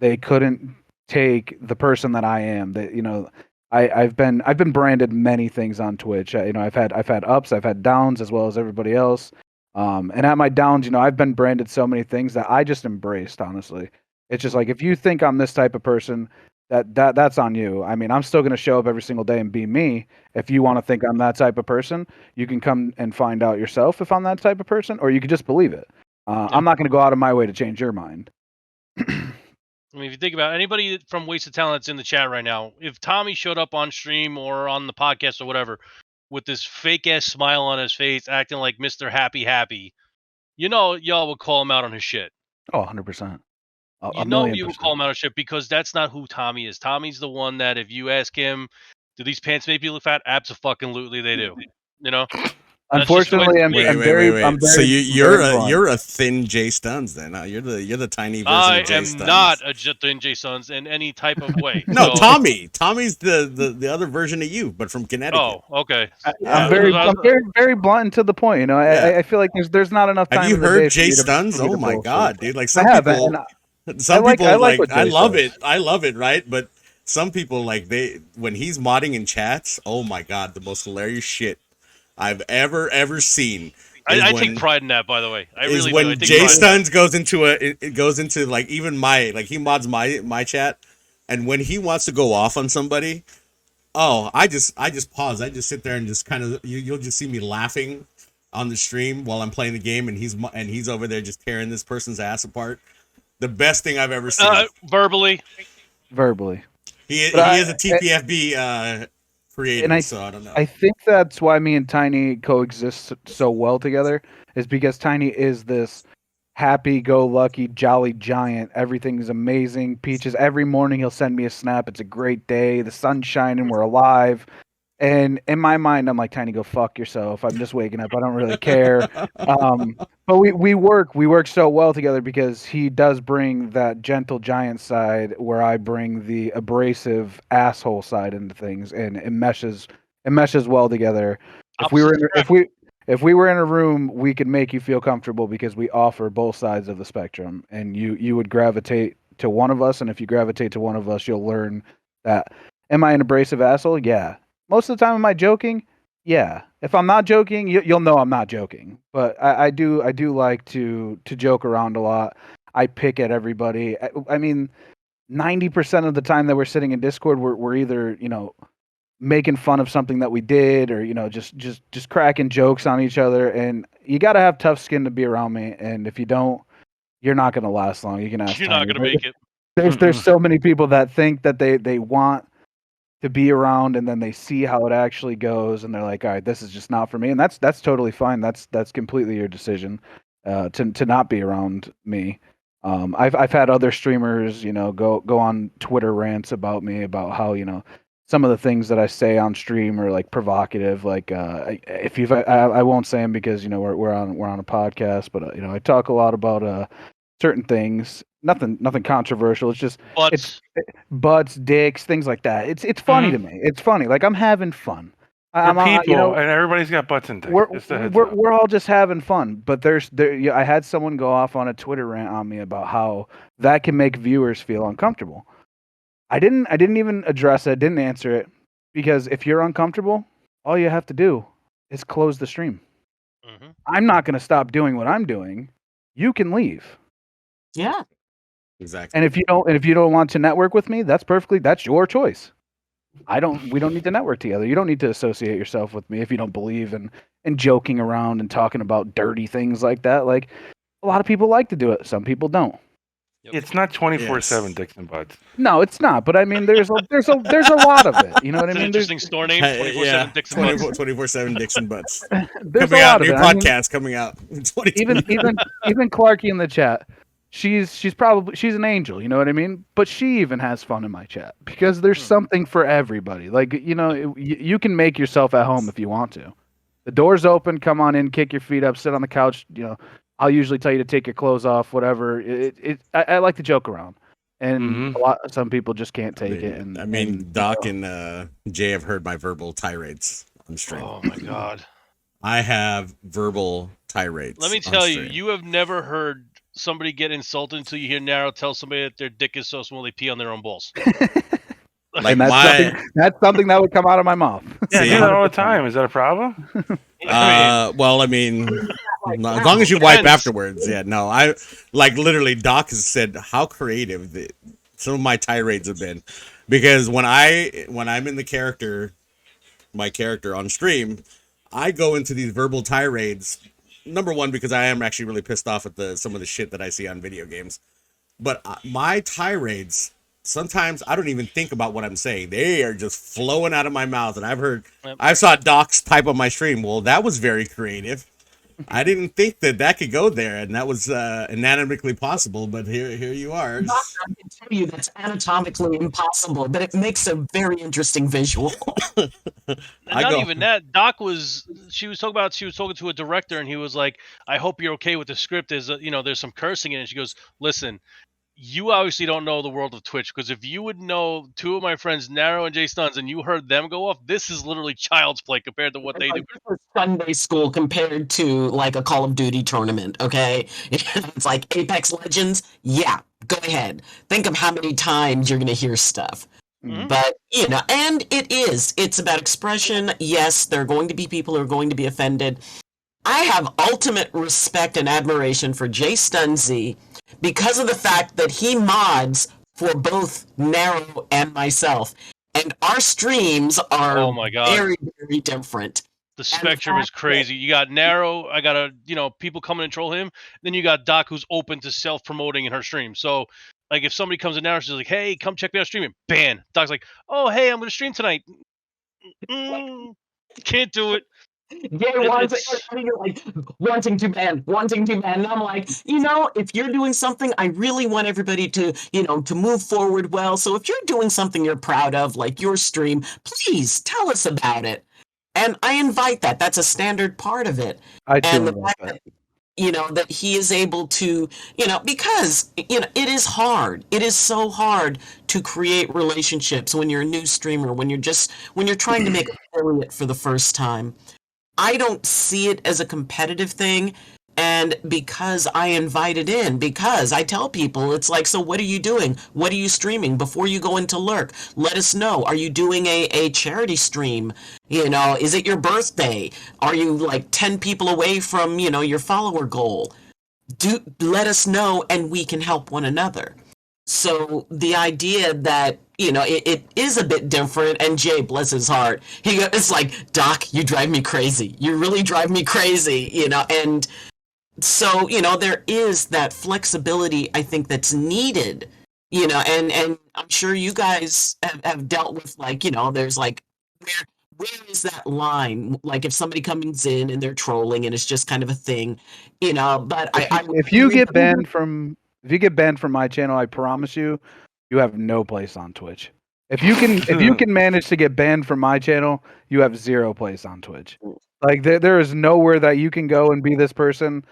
they couldn't take the person that I am. That, I've been branded many things on Twitch. I've had ups, I've had downs, as well as everybody else. And at my downs, I've been branded so many things that I just embraced. Honestly, it's just like, if you think I'm this type of person, that's on you. I'm still going to show up every single day and be me. If you want to think I'm that type of person, you can come and find out yourself if I'm that type of person, or you could just believe it. I'm not going to go out of my way to change your mind. If you think about it, anybody from Wasted Talent that's in the chat right now, if Tommy showed up on stream or on the podcast or whatever with this fake ass smile on his face, acting like Mr. Happy, y'all would call him out on his shit. Oh, 100%. You would call him out on shit, because that's not who Tommy is. Tommy's the one that if you ask him, do these pants make you look fat? Abso-fucking-lutely they do. Unfortunately, I'm very. So you're a thin Jay Stuns then? You're the tiny version of Jay Stuns. I am not a thin Jay Stuns in any type of way. No, Tommy's the other version of you, but from Connecticut. Oh, okay. I'm very blunt and to the point. I feel like there's not enough time. Have you heard Jay Stuns? Oh my god, dude! Like some people, I love it, right? But some people, like, when he's modding in chats, oh my god, the most hilarious shit I've ever seen. I take pride in that, by the way. I really do. When Jay Stuns goes into like, even he mods my chat, and when he wants to go off on somebody, I just pause. I just sit there and just kind of you'll just see me laughing on the stream while I'm playing the game, and he's over there just tearing this person's ass apart. The best thing I've ever seen. Verbally. He is a TPFB creator, so I don't know. I think that's why me and Tiny coexist so well together, is because Tiny is this happy-go-lucky, jolly giant. Everything's amazing. Peaches, every morning he'll send me a snap. It's a great day. The sun's shining. We're alive. And in my mind, I'm like, Tiny, go fuck yourself. I'm just waking up. I don't really care. But we work so well together because he does bring that gentle giant side where I bring the abrasive asshole side into things, and it meshes well together. If we were if we were in a room, we could make you feel comfortable because we offer both sides of the spectrum, and you would gravitate to one of us, and if you gravitate to one of us, you'll learn that. Am I an abrasive asshole? Yeah. Most of the time, am I joking? Yeah. If I'm not joking, you'll know I'm not joking. But I do like to joke around a lot. I pick at everybody. I mean, 90% of the time that we're sitting in Discord, we're either making fun of something that we did, or just cracking jokes on each other. And you got to have tough skin to be around me. And if you don't, you're not going to last long. You can ask. You're not going to make it. There's so many people that think that they want to be around, and then they see how it actually goes, and they're like, all right, this is just not for me. And that's totally fine. That's completely your decision to not be around me. I've had other streamers, go on Twitter rants about me, about how, some of the things that I say on stream are like provocative. Like if you've I won't say them because we're on a podcast, but I talk a lot about certain things. Nothing controversial. It's just butts, dicks, things like that. It's funny to me. It's funny. Like I'm having fun. We're people, and everybody's got butts and dicks. We're all just having fun. But I had someone go off on a Twitter rant on me about how that can make viewers feel uncomfortable. I didn't even address it. Didn't answer it, because if you're uncomfortable, all you have to do is close the stream. Mm-hmm. I'm not going to stop doing what I'm doing. You can leave. Yeah. Exactly. And if you don't want to network with me, that's your choice. We don't need to network together. You don't need to associate yourself with me if you don't believe in joking around and talking about dirty things like that. Like, a lot of people like to do it. Some people don't. It's not 24/7 dicks and butts. No, it's not. But I mean, there's a lot of it. You know what I mean? An interesting store name. 24/7 dicks and butts. 24/7 dicks and butts. There's coming a lot out. of New it. podcast coming out. Even Clarky in the chat. She's an angel, you know what I mean? But she even has fun in my chat because there's something for everybody. Like, you can make yourself at home if you want to. The door's open. Come on in, kick your feet up, sit on the couch. I'll usually tell you to take your clothes off, whatever. I like to joke around, and some people just can't take it. And Doc and Jay have heard my verbal tirades on stream. Oh my god, I have verbal tirades. Let me tell you, you have never heard somebody get insulted until you hear Narrow tell somebody that their dick is so small they pee on their own balls. Like, that's something that would come out of my mouth. Yeah, I do that all the time. Is that a problem? Well, I mean, as long as you wipe afterwards. Yeah, no, I like literally. Doc has said how creative some of my tirades have been, because when I'm in my character on stream, I go into these verbal tirades. Number one, because I am actually really pissed off at some of the shit that I see on video games. But my tirades, sometimes I don't even think about what I'm saying. They are just flowing out of my mouth. And I saw Doc's type on my stream. Well, that was very creative. I didn't think that could go there, and that was anatomically possible. But here you are. I can tell you that's anatomically impossible, but it makes a very interesting visual. Even that. Doc she was talking to a director, and he was like, "I hope you're okay with the script. There's some cursing in it." And she goes, "Listen, you obviously don't know the world of Twitch, because if you would know two of my friends, Narrow and Jay Stuns, and you heard them go off, this is literally child's play compared to what they do." This is Sunday school compared to like a Call of Duty tournament, okay? It's like Apex Legends. Yeah, go ahead. Think of how many times you're going to hear stuff. Mm-hmm. But, and it's about expression. Yes, there are going to be people who are going to be offended. I have ultimate respect and admiration for Jay Stunzy, because of the fact that he mods for both Narrow and myself. And our streams are very, very different. The spectrum is crazy. You got Narrow, I got people coming and troll him. Then you got Doc, who's open to self-promoting in her stream. So, like, if somebody comes in Narrow, she's like, "Hey, come check me out streaming." Ban. Doc's like, "Oh, hey, I'm going to stream tonight." Can't do it. Jay wants it, and you're like, wanting to ban. And I'm like, if you're doing something, I really want everybody to move forward well. So if you're doing something you're proud of, like your stream, please tell us about it. And I invite that. That's a standard part of it. I too And the invite fact that. that he is able to, because, it is hard. It is so hard to create relationships when you're a new streamer, when you're trying to make an affiliate for the first time. I don't see it as a competitive thing. And because I invited in, because I tell people, it's like, so what are you doing? What are you streaming? Before you go into lurk, let us know. Are you doing a charity stream? Is it your birthday? Are you like 10 people away from, your follower goal? Let us know and we can help one another. So the idea that, it is a bit different, and Jay, bless his heart, it's like, Doc, you drive me crazy. You really drive me crazy, and so, there is that flexibility, I think, that's needed, and I'm sure you guys have dealt with, like, there's like, where is that line? Like, if somebody comes in and they're trolling and it's just kind of a thing, but If you get banned from my channel, I promise you have no place on Twitch. If you can manage to get banned from my channel, you have zero place on Twitch. Like there is nowhere that you can go and be this person,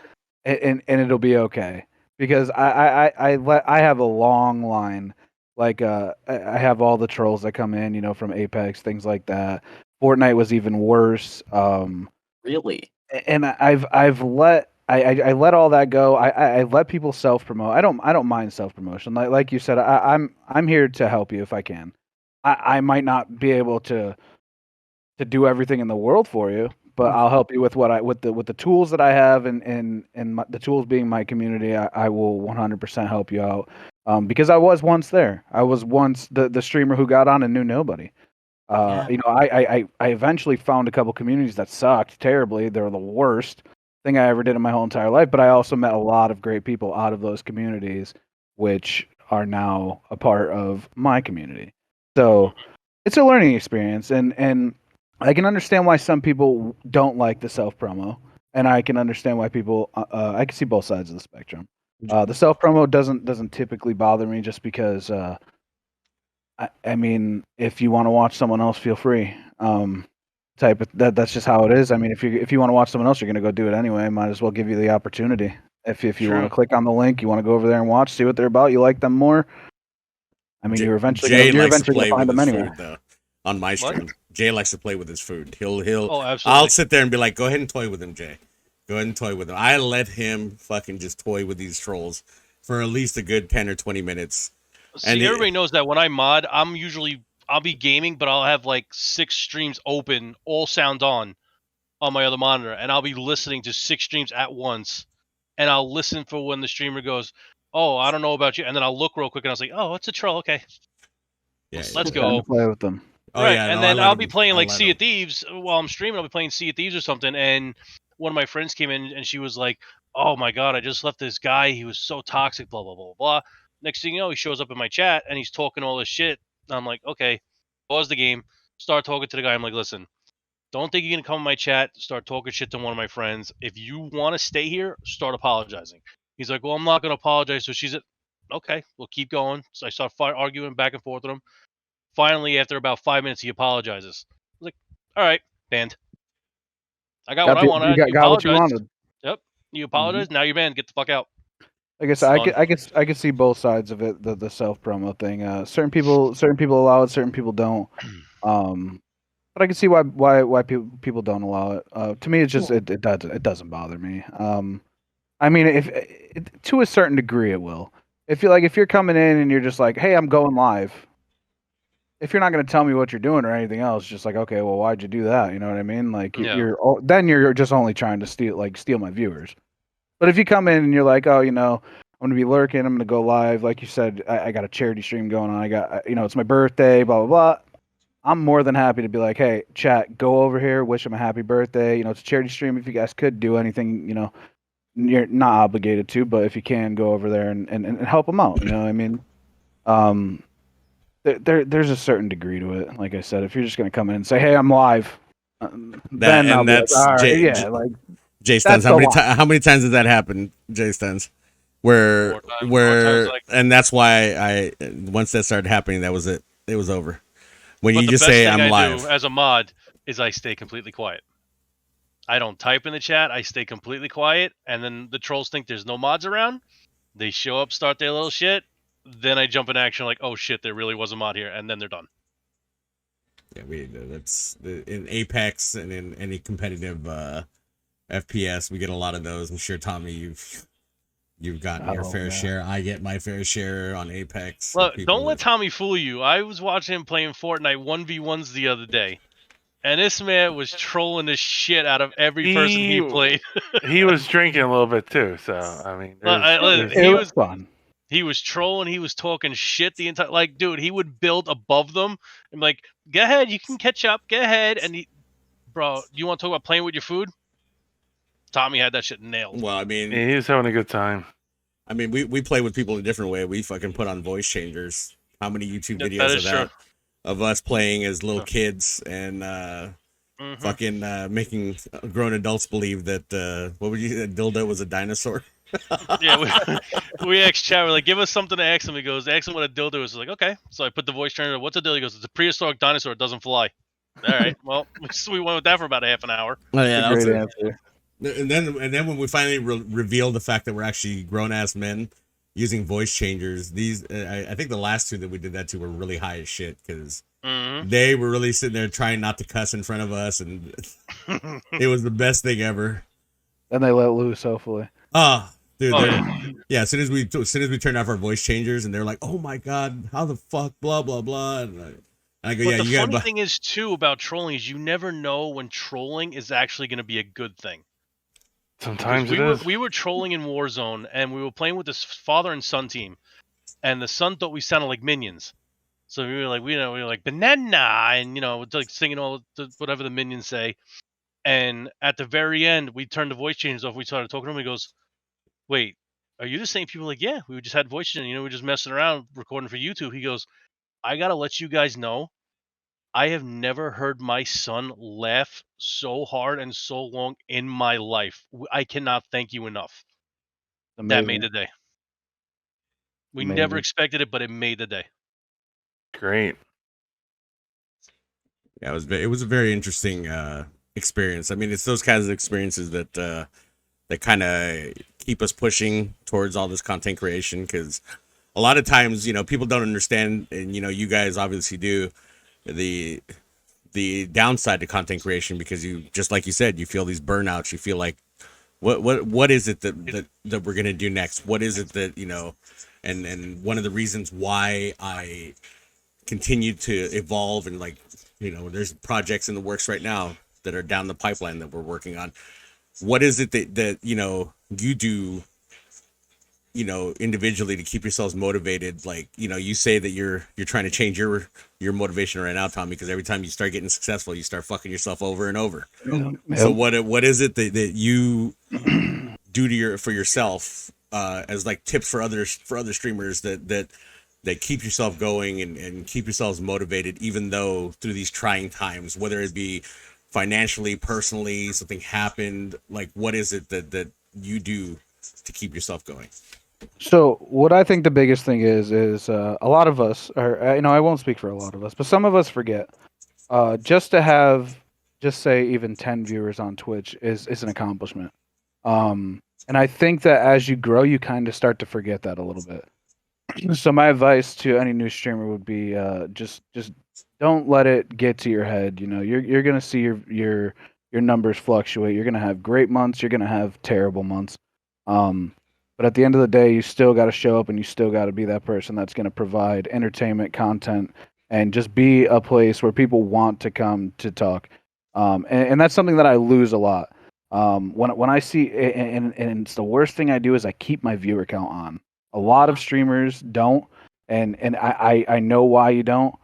and it'll be okay. Because I have a long line. Like I have all the trolls that come in, from Apex, things like that. Fortnite was even worse. Really? And I've let I let all that go. I let people self promote. I don't mind self promotion. Like you said, I'm here to help you if I can. I might not be able to do everything in the world for you, but I'll help you with with the tools that I have, and the tools being my community. I will 100% help you out, because I was once there. I was once the streamer who got on and knew nobody. I eventually found a couple communities that sucked terribly. They were the worst thing I ever did in my whole entire life. But I also met a lot of great people out of those communities, which are now a part of my community. So it's a learning experience, and I can understand why some people don't like the self promo, and I can understand why people. I can see both sides of the spectrum. The self promo doesn't typically bother me, just because. I mean, if you want to watch someone else, feel free. That's just how it is. I mean, if you want to watch someone else, you're gonna go do it anyway. Might as well give you the opportunity. If you want to click on the link, you want to go over there and watch, see what they're about. You like them more. I mean, you're eventually gonna find them anyway. Food, though, on my stream, Jay likes to play with his food. He'll. Oh, absolutely. I'll sit there and be like, "Go ahead and toy with him, Jay. Go ahead and toy with him." I let him fucking just toy with these trolls for at least a good 10 or 20 minutes. See, everybody knows that when I mod, I'll be gaming, but I'll have like 6 streams open, all sound on my other monitor, and I'll be listening to 6 streams at once, and I'll listen for when the streamer goes, "Oh, I don't know about you," and then I'll look real quick, and I was like, "Oh, it's a troll, okay, let's go." Play with them. Oh, right, yeah, and then I'll be playing like Sea of Thieves while I'm streaming. I'll be playing Sea of Thieves or something, and one of my friends came in, and she was like, "Oh my god, I just left this guy. He was so toxic, blah blah blah blah." Next thing you know, he shows up in my chat and he's talking all this shit. I'm like, okay, pause the game, start talking to the guy. I'm like, listen, don't think you're gonna come in my chat, start talking shit to one of my friends. If you want to stay here, start apologizing. He's like, well, I'm not gonna apologize. So she's like, okay, we'll keep going. So I start arguing back and forth with him. Finally, after about 5 minutes, he apologizes. I was like, all right, banned. I got what I wanted. You got what you wanted. Yep. You apologize. Now you're banned. Get the fuck out. I guess I could see both sides of it. The self promo thing. Certain people allow it. Certain people don't. But I can see why people don't allow it. To me, it's just it doesn't bother me. I mean, if to a certain degree, it will. If you're coming in and you're just like, hey, I'm going live. If you're not going to tell me what you're doing or anything else, just like, okay, well, why'd you do that? You know what I mean? Like you're just only trying to steal my viewers. But if you come in and you're like, oh, I'm going to be lurking, I'm going to go live. Like you said, I got a charity stream going on. I got, it's my birthday, blah, blah, blah. I'm more than happy to be like, hey, chat, go over here, wish him a happy birthday. It's a charity stream. If you guys could do anything, you're not obligated to, but if you can, go over there and help them out. You know what I mean? There's a certain degree to it. Like I said, if you're just going to come in and say, hey, I'm live, then I'll be like, that's all right, yeah, like Jay that's Stens. How many times did that happen, Jay Stens? Where and that's why I once that started happening, that was it. It was over. When you just say I'm live. Do as a mod is I stay completely quiet. I don't type in the chat. I stay completely quiet, and then the trolls think there's no mods around. They show up, start their little shit. Then I jump in action like, oh shit, there really was a mod here, and then they're done. Yeah, that's in Apex and in any competitive FPS, we get a lot of those. I'm sure, Tommy, you've gotten your fair share. I get my fair share on Apex. Look, don't let Tommy fool you. I was watching him playing Fortnite 1v1s the other day, and this man was trolling the shit out of every person he played. He was drinking a little bit too, so I mean, it was fun. He was trolling. He was talking shit the entire. Like, dude, he would build above them and be like, "Go ahead, you can catch up. Go ahead." And bro, you want to talk about playing with your food? Tommy had that shit nailed. Well, I mean, he was having a good time. I mean, we play with people in a different way. We fucking put on voice changers. How many YouTube videos of that? Of us playing as little kids and fucking making grown adults believe that what would you say, dildo was a dinosaur? Yeah, we asked chat. We're like, give us something to ask him. He goes, ask him what a dildo is. Like, okay. So I put the voice trainer. What's a dildo? He goes, it's a prehistoric dinosaur. It doesn't fly. All right. Well, we went with that for about a half an hour. Oh yeah, that was great answer. And then when we finally revealed the fact that we're actually grown ass men using voice changers, these I think the last two that we did that to were really high as shit because they were really sitting there trying not to cuss in front of us, and it was the best thing ever. And they let loose, hopefully. Dude, yeah. As soon as we turned off our voice changers, and they're like, "Oh my god, how the fuck?" Blah blah blah. And I go, "Yeah." But the funny thing is too about trolling is you never know when trolling is actually going to be a good thing. Sometimes we were trolling in Warzone, and we were playing with this father and son team, and the son thought we sounded like minions. So we were like banana, and like singing whatever the minions say. And at the very end, we turned the voice changers off. We started talking to him. He goes, "Wait, are you the same people?" Like, yeah, we just had voices, and we're just messing around recording for YouTube. He goes, "I gotta let you guys know, I have never heard my son laugh so hard and so long in my life. I cannot thank you enough." Amazing. That made the day. We never expected it, but it made the day. Great. Yeah, it was a very interesting experience. I mean, it's those kinds of experiences that kind of keep us pushing towards all this content creation, because a lot of times, people don't understand, and you guys obviously do, the downside to content creation, because you, just like you said, you feel these burnouts. You feel like what is it that we're gonna do next? What is it that and one of the reasons why I continue to evolve, and there's projects in the works right now that are down the pipeline that we're working on. What is it that you do, individually to keep yourselves motivated? Like, you say that you're trying to change your motivation right now, Tommy, because every time you start getting successful, you start fucking yourself over and over. Yep. So what is it that you do for yourself as like tips for other streamers that keep yourself going and keep yourselves motivated, even though through these trying times, whether it be financially, personally, something happened? Like, what is it that you do to keep yourself going? So what I think the biggest thing is a lot of us are, I won't speak for a lot of us, but some of us forget, just to have, say even 10 viewers on Twitch is an accomplishment. And I think that as you grow, you kind of start to forget that a little bit. So my advice to any new streamer would be, just don't let it get to your head. You're gonna see your numbers fluctuate. You're gonna have great months. You're gonna have terrible months. But at the end of the day, you still got to show up, and you still got to be that person that's going to provide entertainment, content, and just be a place where people want to come to talk. And that's something that I lose a lot. When I see, and it's the worst thing I do is I keep my viewer count on. A lot of streamers don't, and I know why you don't.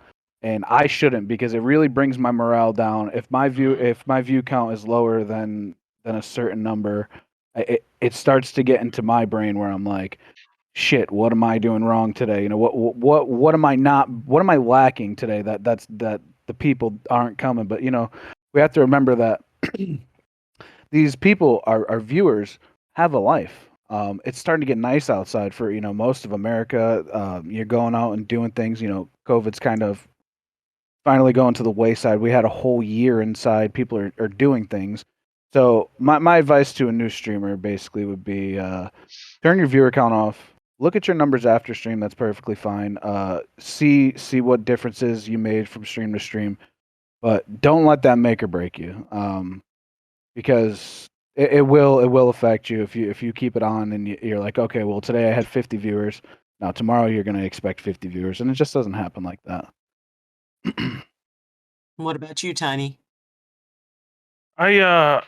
And I shouldn't, because it really brings my morale down. If my view count is lower than a certain number, it starts to get into my brain where I'm like, shit, what am I doing wrong today? What am I lacking today that the people aren't coming? But we have to remember that these people, our viewers, have a life. It's starting to get nice outside for most of America. You're going out and doing things. COVID's kind of finally going to the wayside. We had a whole year inside. People are doing things. So my advice to a new streamer basically would be turn your viewer count off. Look at your numbers after stream. That's perfectly fine. See what differences you made from stream to stream, but don't let that make or break you. Because it will affect you if you keep it on and you're like, okay, well today I had 50 viewers. Now tomorrow you're going to expect 50 viewers, and it just doesn't happen like that. What about you, Tiny? I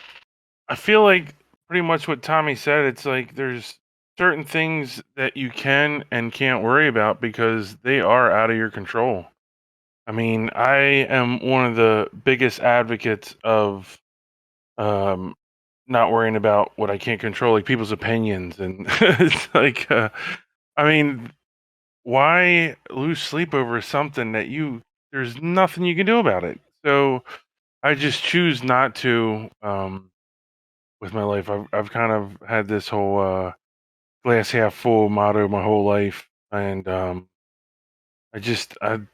feel like pretty much what Tommy said. It's like there's certain things that you can and can't worry about because they are out of your control. I mean, I am one of the biggest advocates of not worrying about what I can't control, like people's opinions, and it's like, I mean, why lose sleep over something that there's nothing you can do about it? So I just choose not to. With my life, I've kind of had this whole glass half full motto my whole life, and I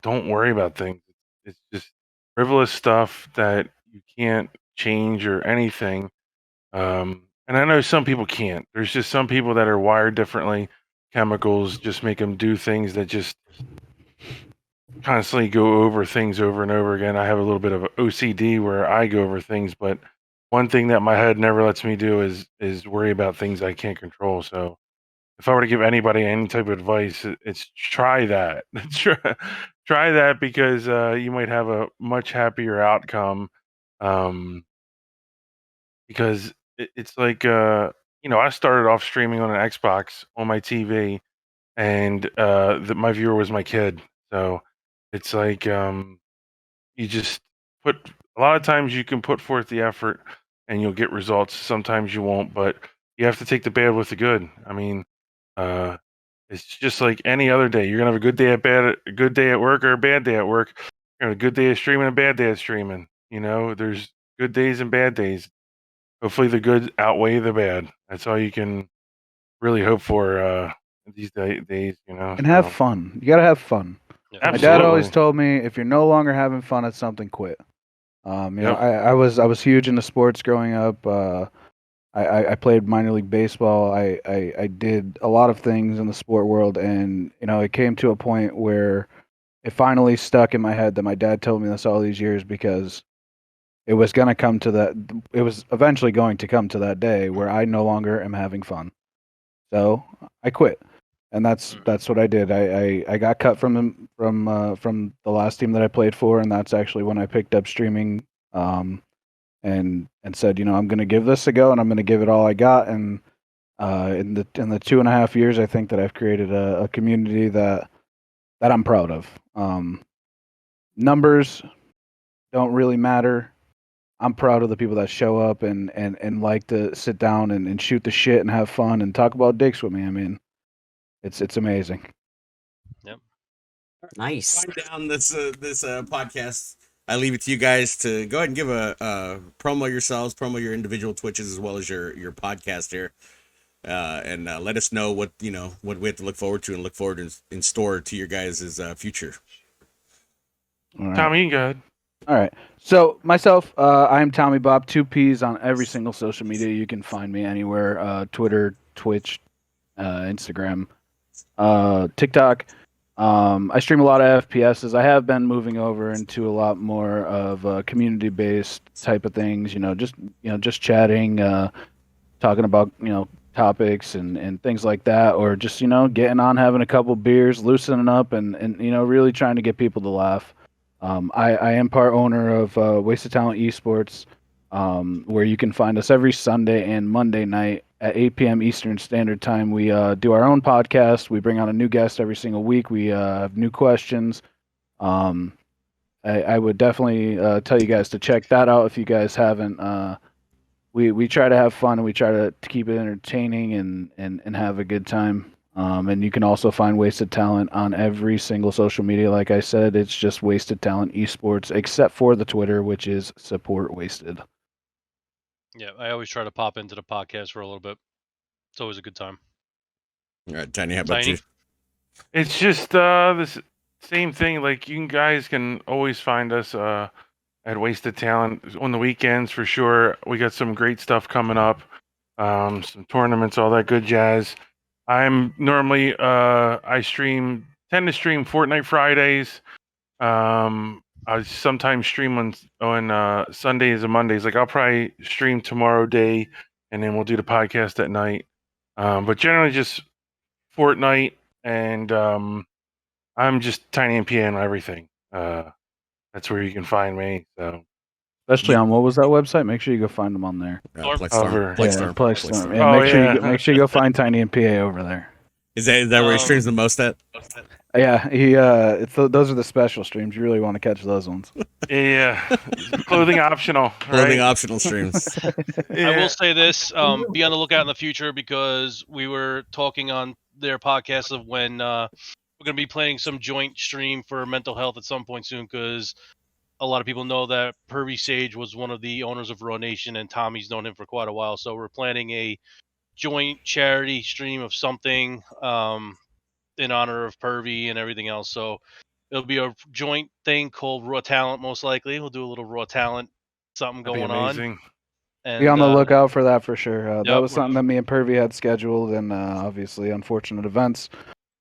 don't worry about things. It's just frivolous stuff that you can't change or anything. And I know some people can't. There's just some people that are wired differently. Chemicals just make them do things that just constantly go over things over and over again. I have a little bit of OCD where I go over things, but one thing that my head never lets me do is worry about things I can't control. So if I were to give anybody any type of advice, it's try that. Try that because you might have a much happier outcome. Because it's like I started off streaming on an Xbox on my TV, and my viewer was my kid. So it's like you just put a lot of times you can put forth the effort and you'll get results. Sometimes you won't, but you have to take the bad with the good. I mean, it's just like any other day. You're gonna have a good day at work or a bad day at work. You're gonna have a good day of streaming, and a bad day of streaming. There's good days and bad days. Hopefully, the good outweigh the bad. That's all you can really hope for these days. And have fun. You gotta have fun. Yeah. My dad always told me, if you're no longer having fun at something, quit. Yep. I was huge into sports growing up. I played minor league baseball. I did a lot of things in the sport world, and it came to a point where it finally stuck in my head that my dad told me this all these years, because it was going to come to that. It was eventually going to come to that day where I no longer am having fun. So I quit, and that's what I did. I got cut from the last team that I played for, and that's actually when I picked up streaming. And said, I'm going to give this a go, and I'm going to give it all I got. And in the 2.5 years, I think that I've created a community that I'm proud of. Numbers don't really matter. I'm proud of the people that show up and like to sit down and shoot the shit and have fun and talk about dicks with me. I mean, it's amazing. Yep. Nice. Wind down this podcast. I leave it to you guys to go ahead and give a promo yourselves, promo your individual Twitches as well as your podcast here, and let us know what we have to look forward to and look forward in store to your guys' future. All right. Tommy, you can go ahead. All right. So myself, I'm TommyBopp, 2 P's on every single social media. You can find me anywhere: Twitter, Twitch, Instagram, TikTok. I stream a lot of FPSs. I have been moving over into a lot more of community-based type of things. Just chatting, talking about topics and things like that, or just getting on, having a couple beers, loosening up, and really trying to get people to laugh. I am part owner of Wasted Talent Esports, where you can find us every Sunday and Monday night at 8 p.m. Eastern Standard Time. We do our own podcast. We bring on a new guest every single week. We have new questions. I would definitely tell you guys to check that out if you guys haven't. We try to have fun, and we try to keep it entertaining and have a good time. And you can also find Wasted Talent on every single social media. Like I said, it's just Wasted Talent Esports, except for the Twitter, which is Support Wasted. Yeah, I always try to pop into the podcast for a little bit. It's always a good time. All right, Tiny, how about Tiny? you? It's just this same thing. Like you guys can always find us at Wasted Talent on the weekends for sure. We got some great stuff coming up, some tournaments, all that good jazz. I'm normally I tend to stream Fortnite Fridays. I sometimes stream on Sundays and Mondays. Like I'll probably stream tomorrow day, and then we'll do the podcast at night. But generally just Fortnite, and I'm just Tinyinpa on everything. That's where you can find me. So Especially on what was that website? Make sure you go find them on there. Over. Yeah, Plexstorm. Yeah, Oh, make sure you go find Tinyinpa over there. Is that where he streams the most at? Yeah, those are the special streams. You really want to catch those ones. Yeah, clothing optional. Clothing right? optional streams. Yeah. I will say this: be on the lookout in the future because we were talking on their podcast of when we're going to be planning some joint stream for mental health at some point soon. Because a lot of people know that Pervy Sage was one of the owners of Raw Nation, and Tommy's known him for quite a while. So we're planning a joint charity stream of something in honor of Pervy and everything else. So it'll be a joint thing called Raw Talent, most likely. We'll do a little Raw Talent something That'd be going on. amazing. And, Be on the lookout for that for sure. That yep, was something that me and Pervy had scheduled, and obviously unfortunate events,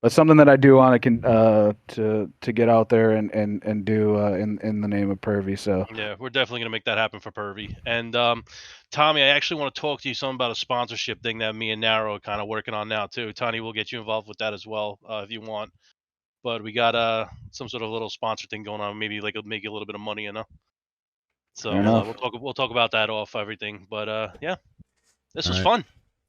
but something that I do want to get out there and do in the name of Pervy. So yeah, we're definitely gonna make that happen for Pervy. And Tommy, I actually want to talk to you something about a sponsorship thing that me and Narrow are kind of working on now too. Tony, we'll get you involved with that as well if you want. But we got some sort of little sponsor thing going on. Maybe like it'll make you a little bit of money, you know. So Fair enough. we'll talk about that off everything. But yeah, this was All fun.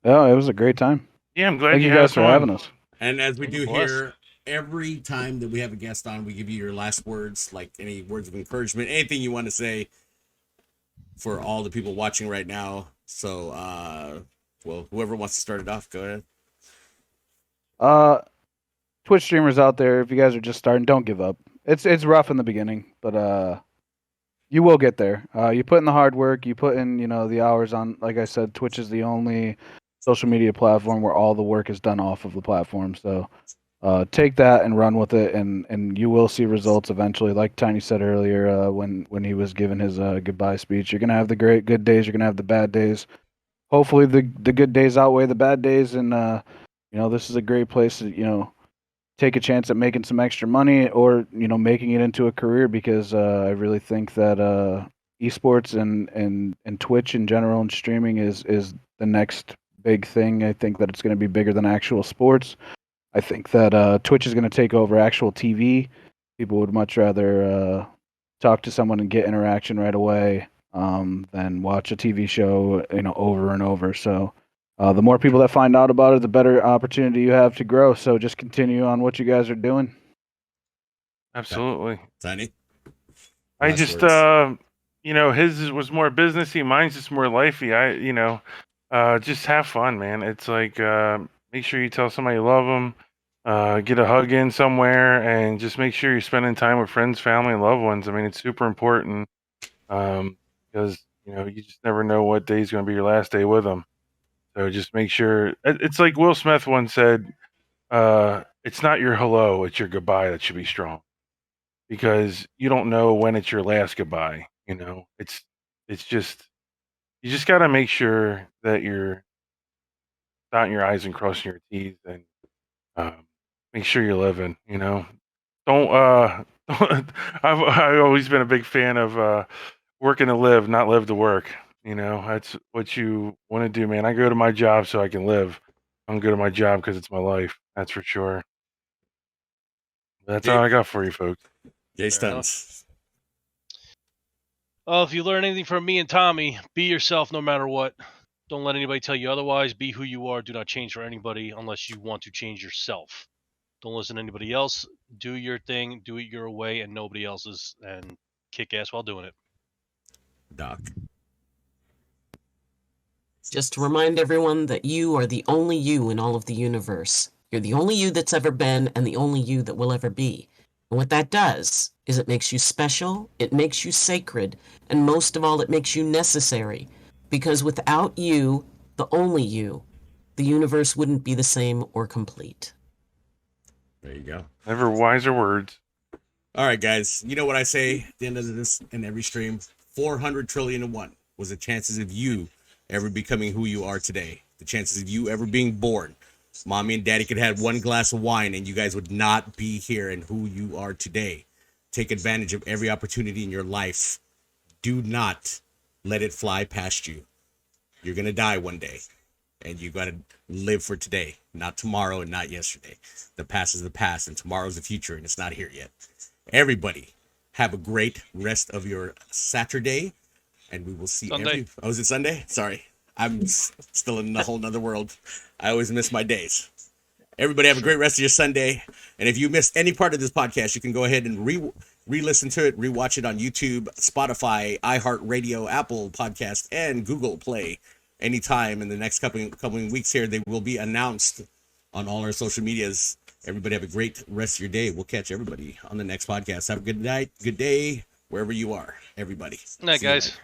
yeah, it was a great time. Yeah, I'm glad Thank you had guys for fun. having us. And as we do Of course. here, every time that we have a guest on, we give you your last words, like any words of encouragement, anything you want to say for all the people watching right now. So, well, whoever wants to start it off, go ahead. Twitch streamers out there, if you guys are just starting, don't give up. It's rough in the beginning, but you will get there. You put in the hard work, you put in, the hours on. Like I said, Twitch is the only social media platform where all the work is done off of the platform. So take that and run with it, and you will see results eventually. Like Tiny said earlier, when he was giving his goodbye speech, you're gonna have the good days, you're gonna have the bad days. Hopefully, the good days outweigh the bad days, and this is a great place to take a chance at making some extra money, or making it into a career, because I really think that esports and Twitch in general and streaming is the next big thing. I think that it's going to be bigger than actual sports. I think that Twitch is going to take over actual TV. People would much rather talk to someone and get interaction right away than watch a TV show over and over. So the more people that find out about it, the better opportunity you have to grow. So just continue on what you guys are doing. Absolutely. Tiny? I Last just, words. his was more businessy. Mine's just more lifey. Just have fun, man. It's like, make sure you tell somebody you love them, get a hug in somewhere, and just make sure you're spending time with friends, family, and loved ones. I mean, it's super important because, you just never know what day is going to be your last day with them. So just make sure. It's like Will Smith once said, it's not your hello, it's your goodbye that should be strong. Because you don't know when it's your last goodbye. It's just, you just got to make sure that you're dotting your I's and crossing your T's, and make sure you're living. Don't. I've always been a big fan of working to live, not live to work. That's what you want to do, man. I go to my job so I can live. I'm good at my job because it's my life. That's for sure. That's all I got for you, folks. Jay Stunts. Well, if you learn anything from me and Tommy, be yourself no matter what. Don't let anybody tell you otherwise. Be who you are. Do not change for anybody unless you want to change yourself. Don't listen to anybody else. Do your thing. Do it your way and nobody else's. And kick ass while doing it. Doc. Just to remind everyone that you are the only you in all of the universe. You're the only you that's ever been and the only you that will ever be. And what that does is it makes you special, it makes you sacred, and most of all, it makes you necessary. Because without you, the only you, the universe wouldn't be the same or complete. There you go. Never wiser words. All right, guys. You know what I say at the end of this and every stream? 400 trillion to 1 was the chances of you ever becoming who you are today. The chances of you ever being born. Mommy and daddy could have one glass of wine and you guys would not be here and who you are today. Take advantage of every opportunity in your life. Do not let it fly past you. You're going to die one day and you got to live for today, not tomorrow and not yesterday. The past is the past and tomorrow's the future and it's not here yet. Everybody have a great rest of your Saturday and we will see Sunday. Oh, is it Sunday? Sorry. I'm still in a whole nother world. I always miss my days. Everybody have a great rest of your Sunday. And if you missed any part of this podcast, you can go ahead and re-listen to it, rewatch it on YouTube, Spotify, iHeartRadio, Apple Podcast, and Google Play. Anytime in the next couple weeks here, they will be announced on all our social medias. Everybody have a great rest of your day. We'll catch everybody on the next podcast. Have a good night, good day, wherever you are, everybody. Night, guys.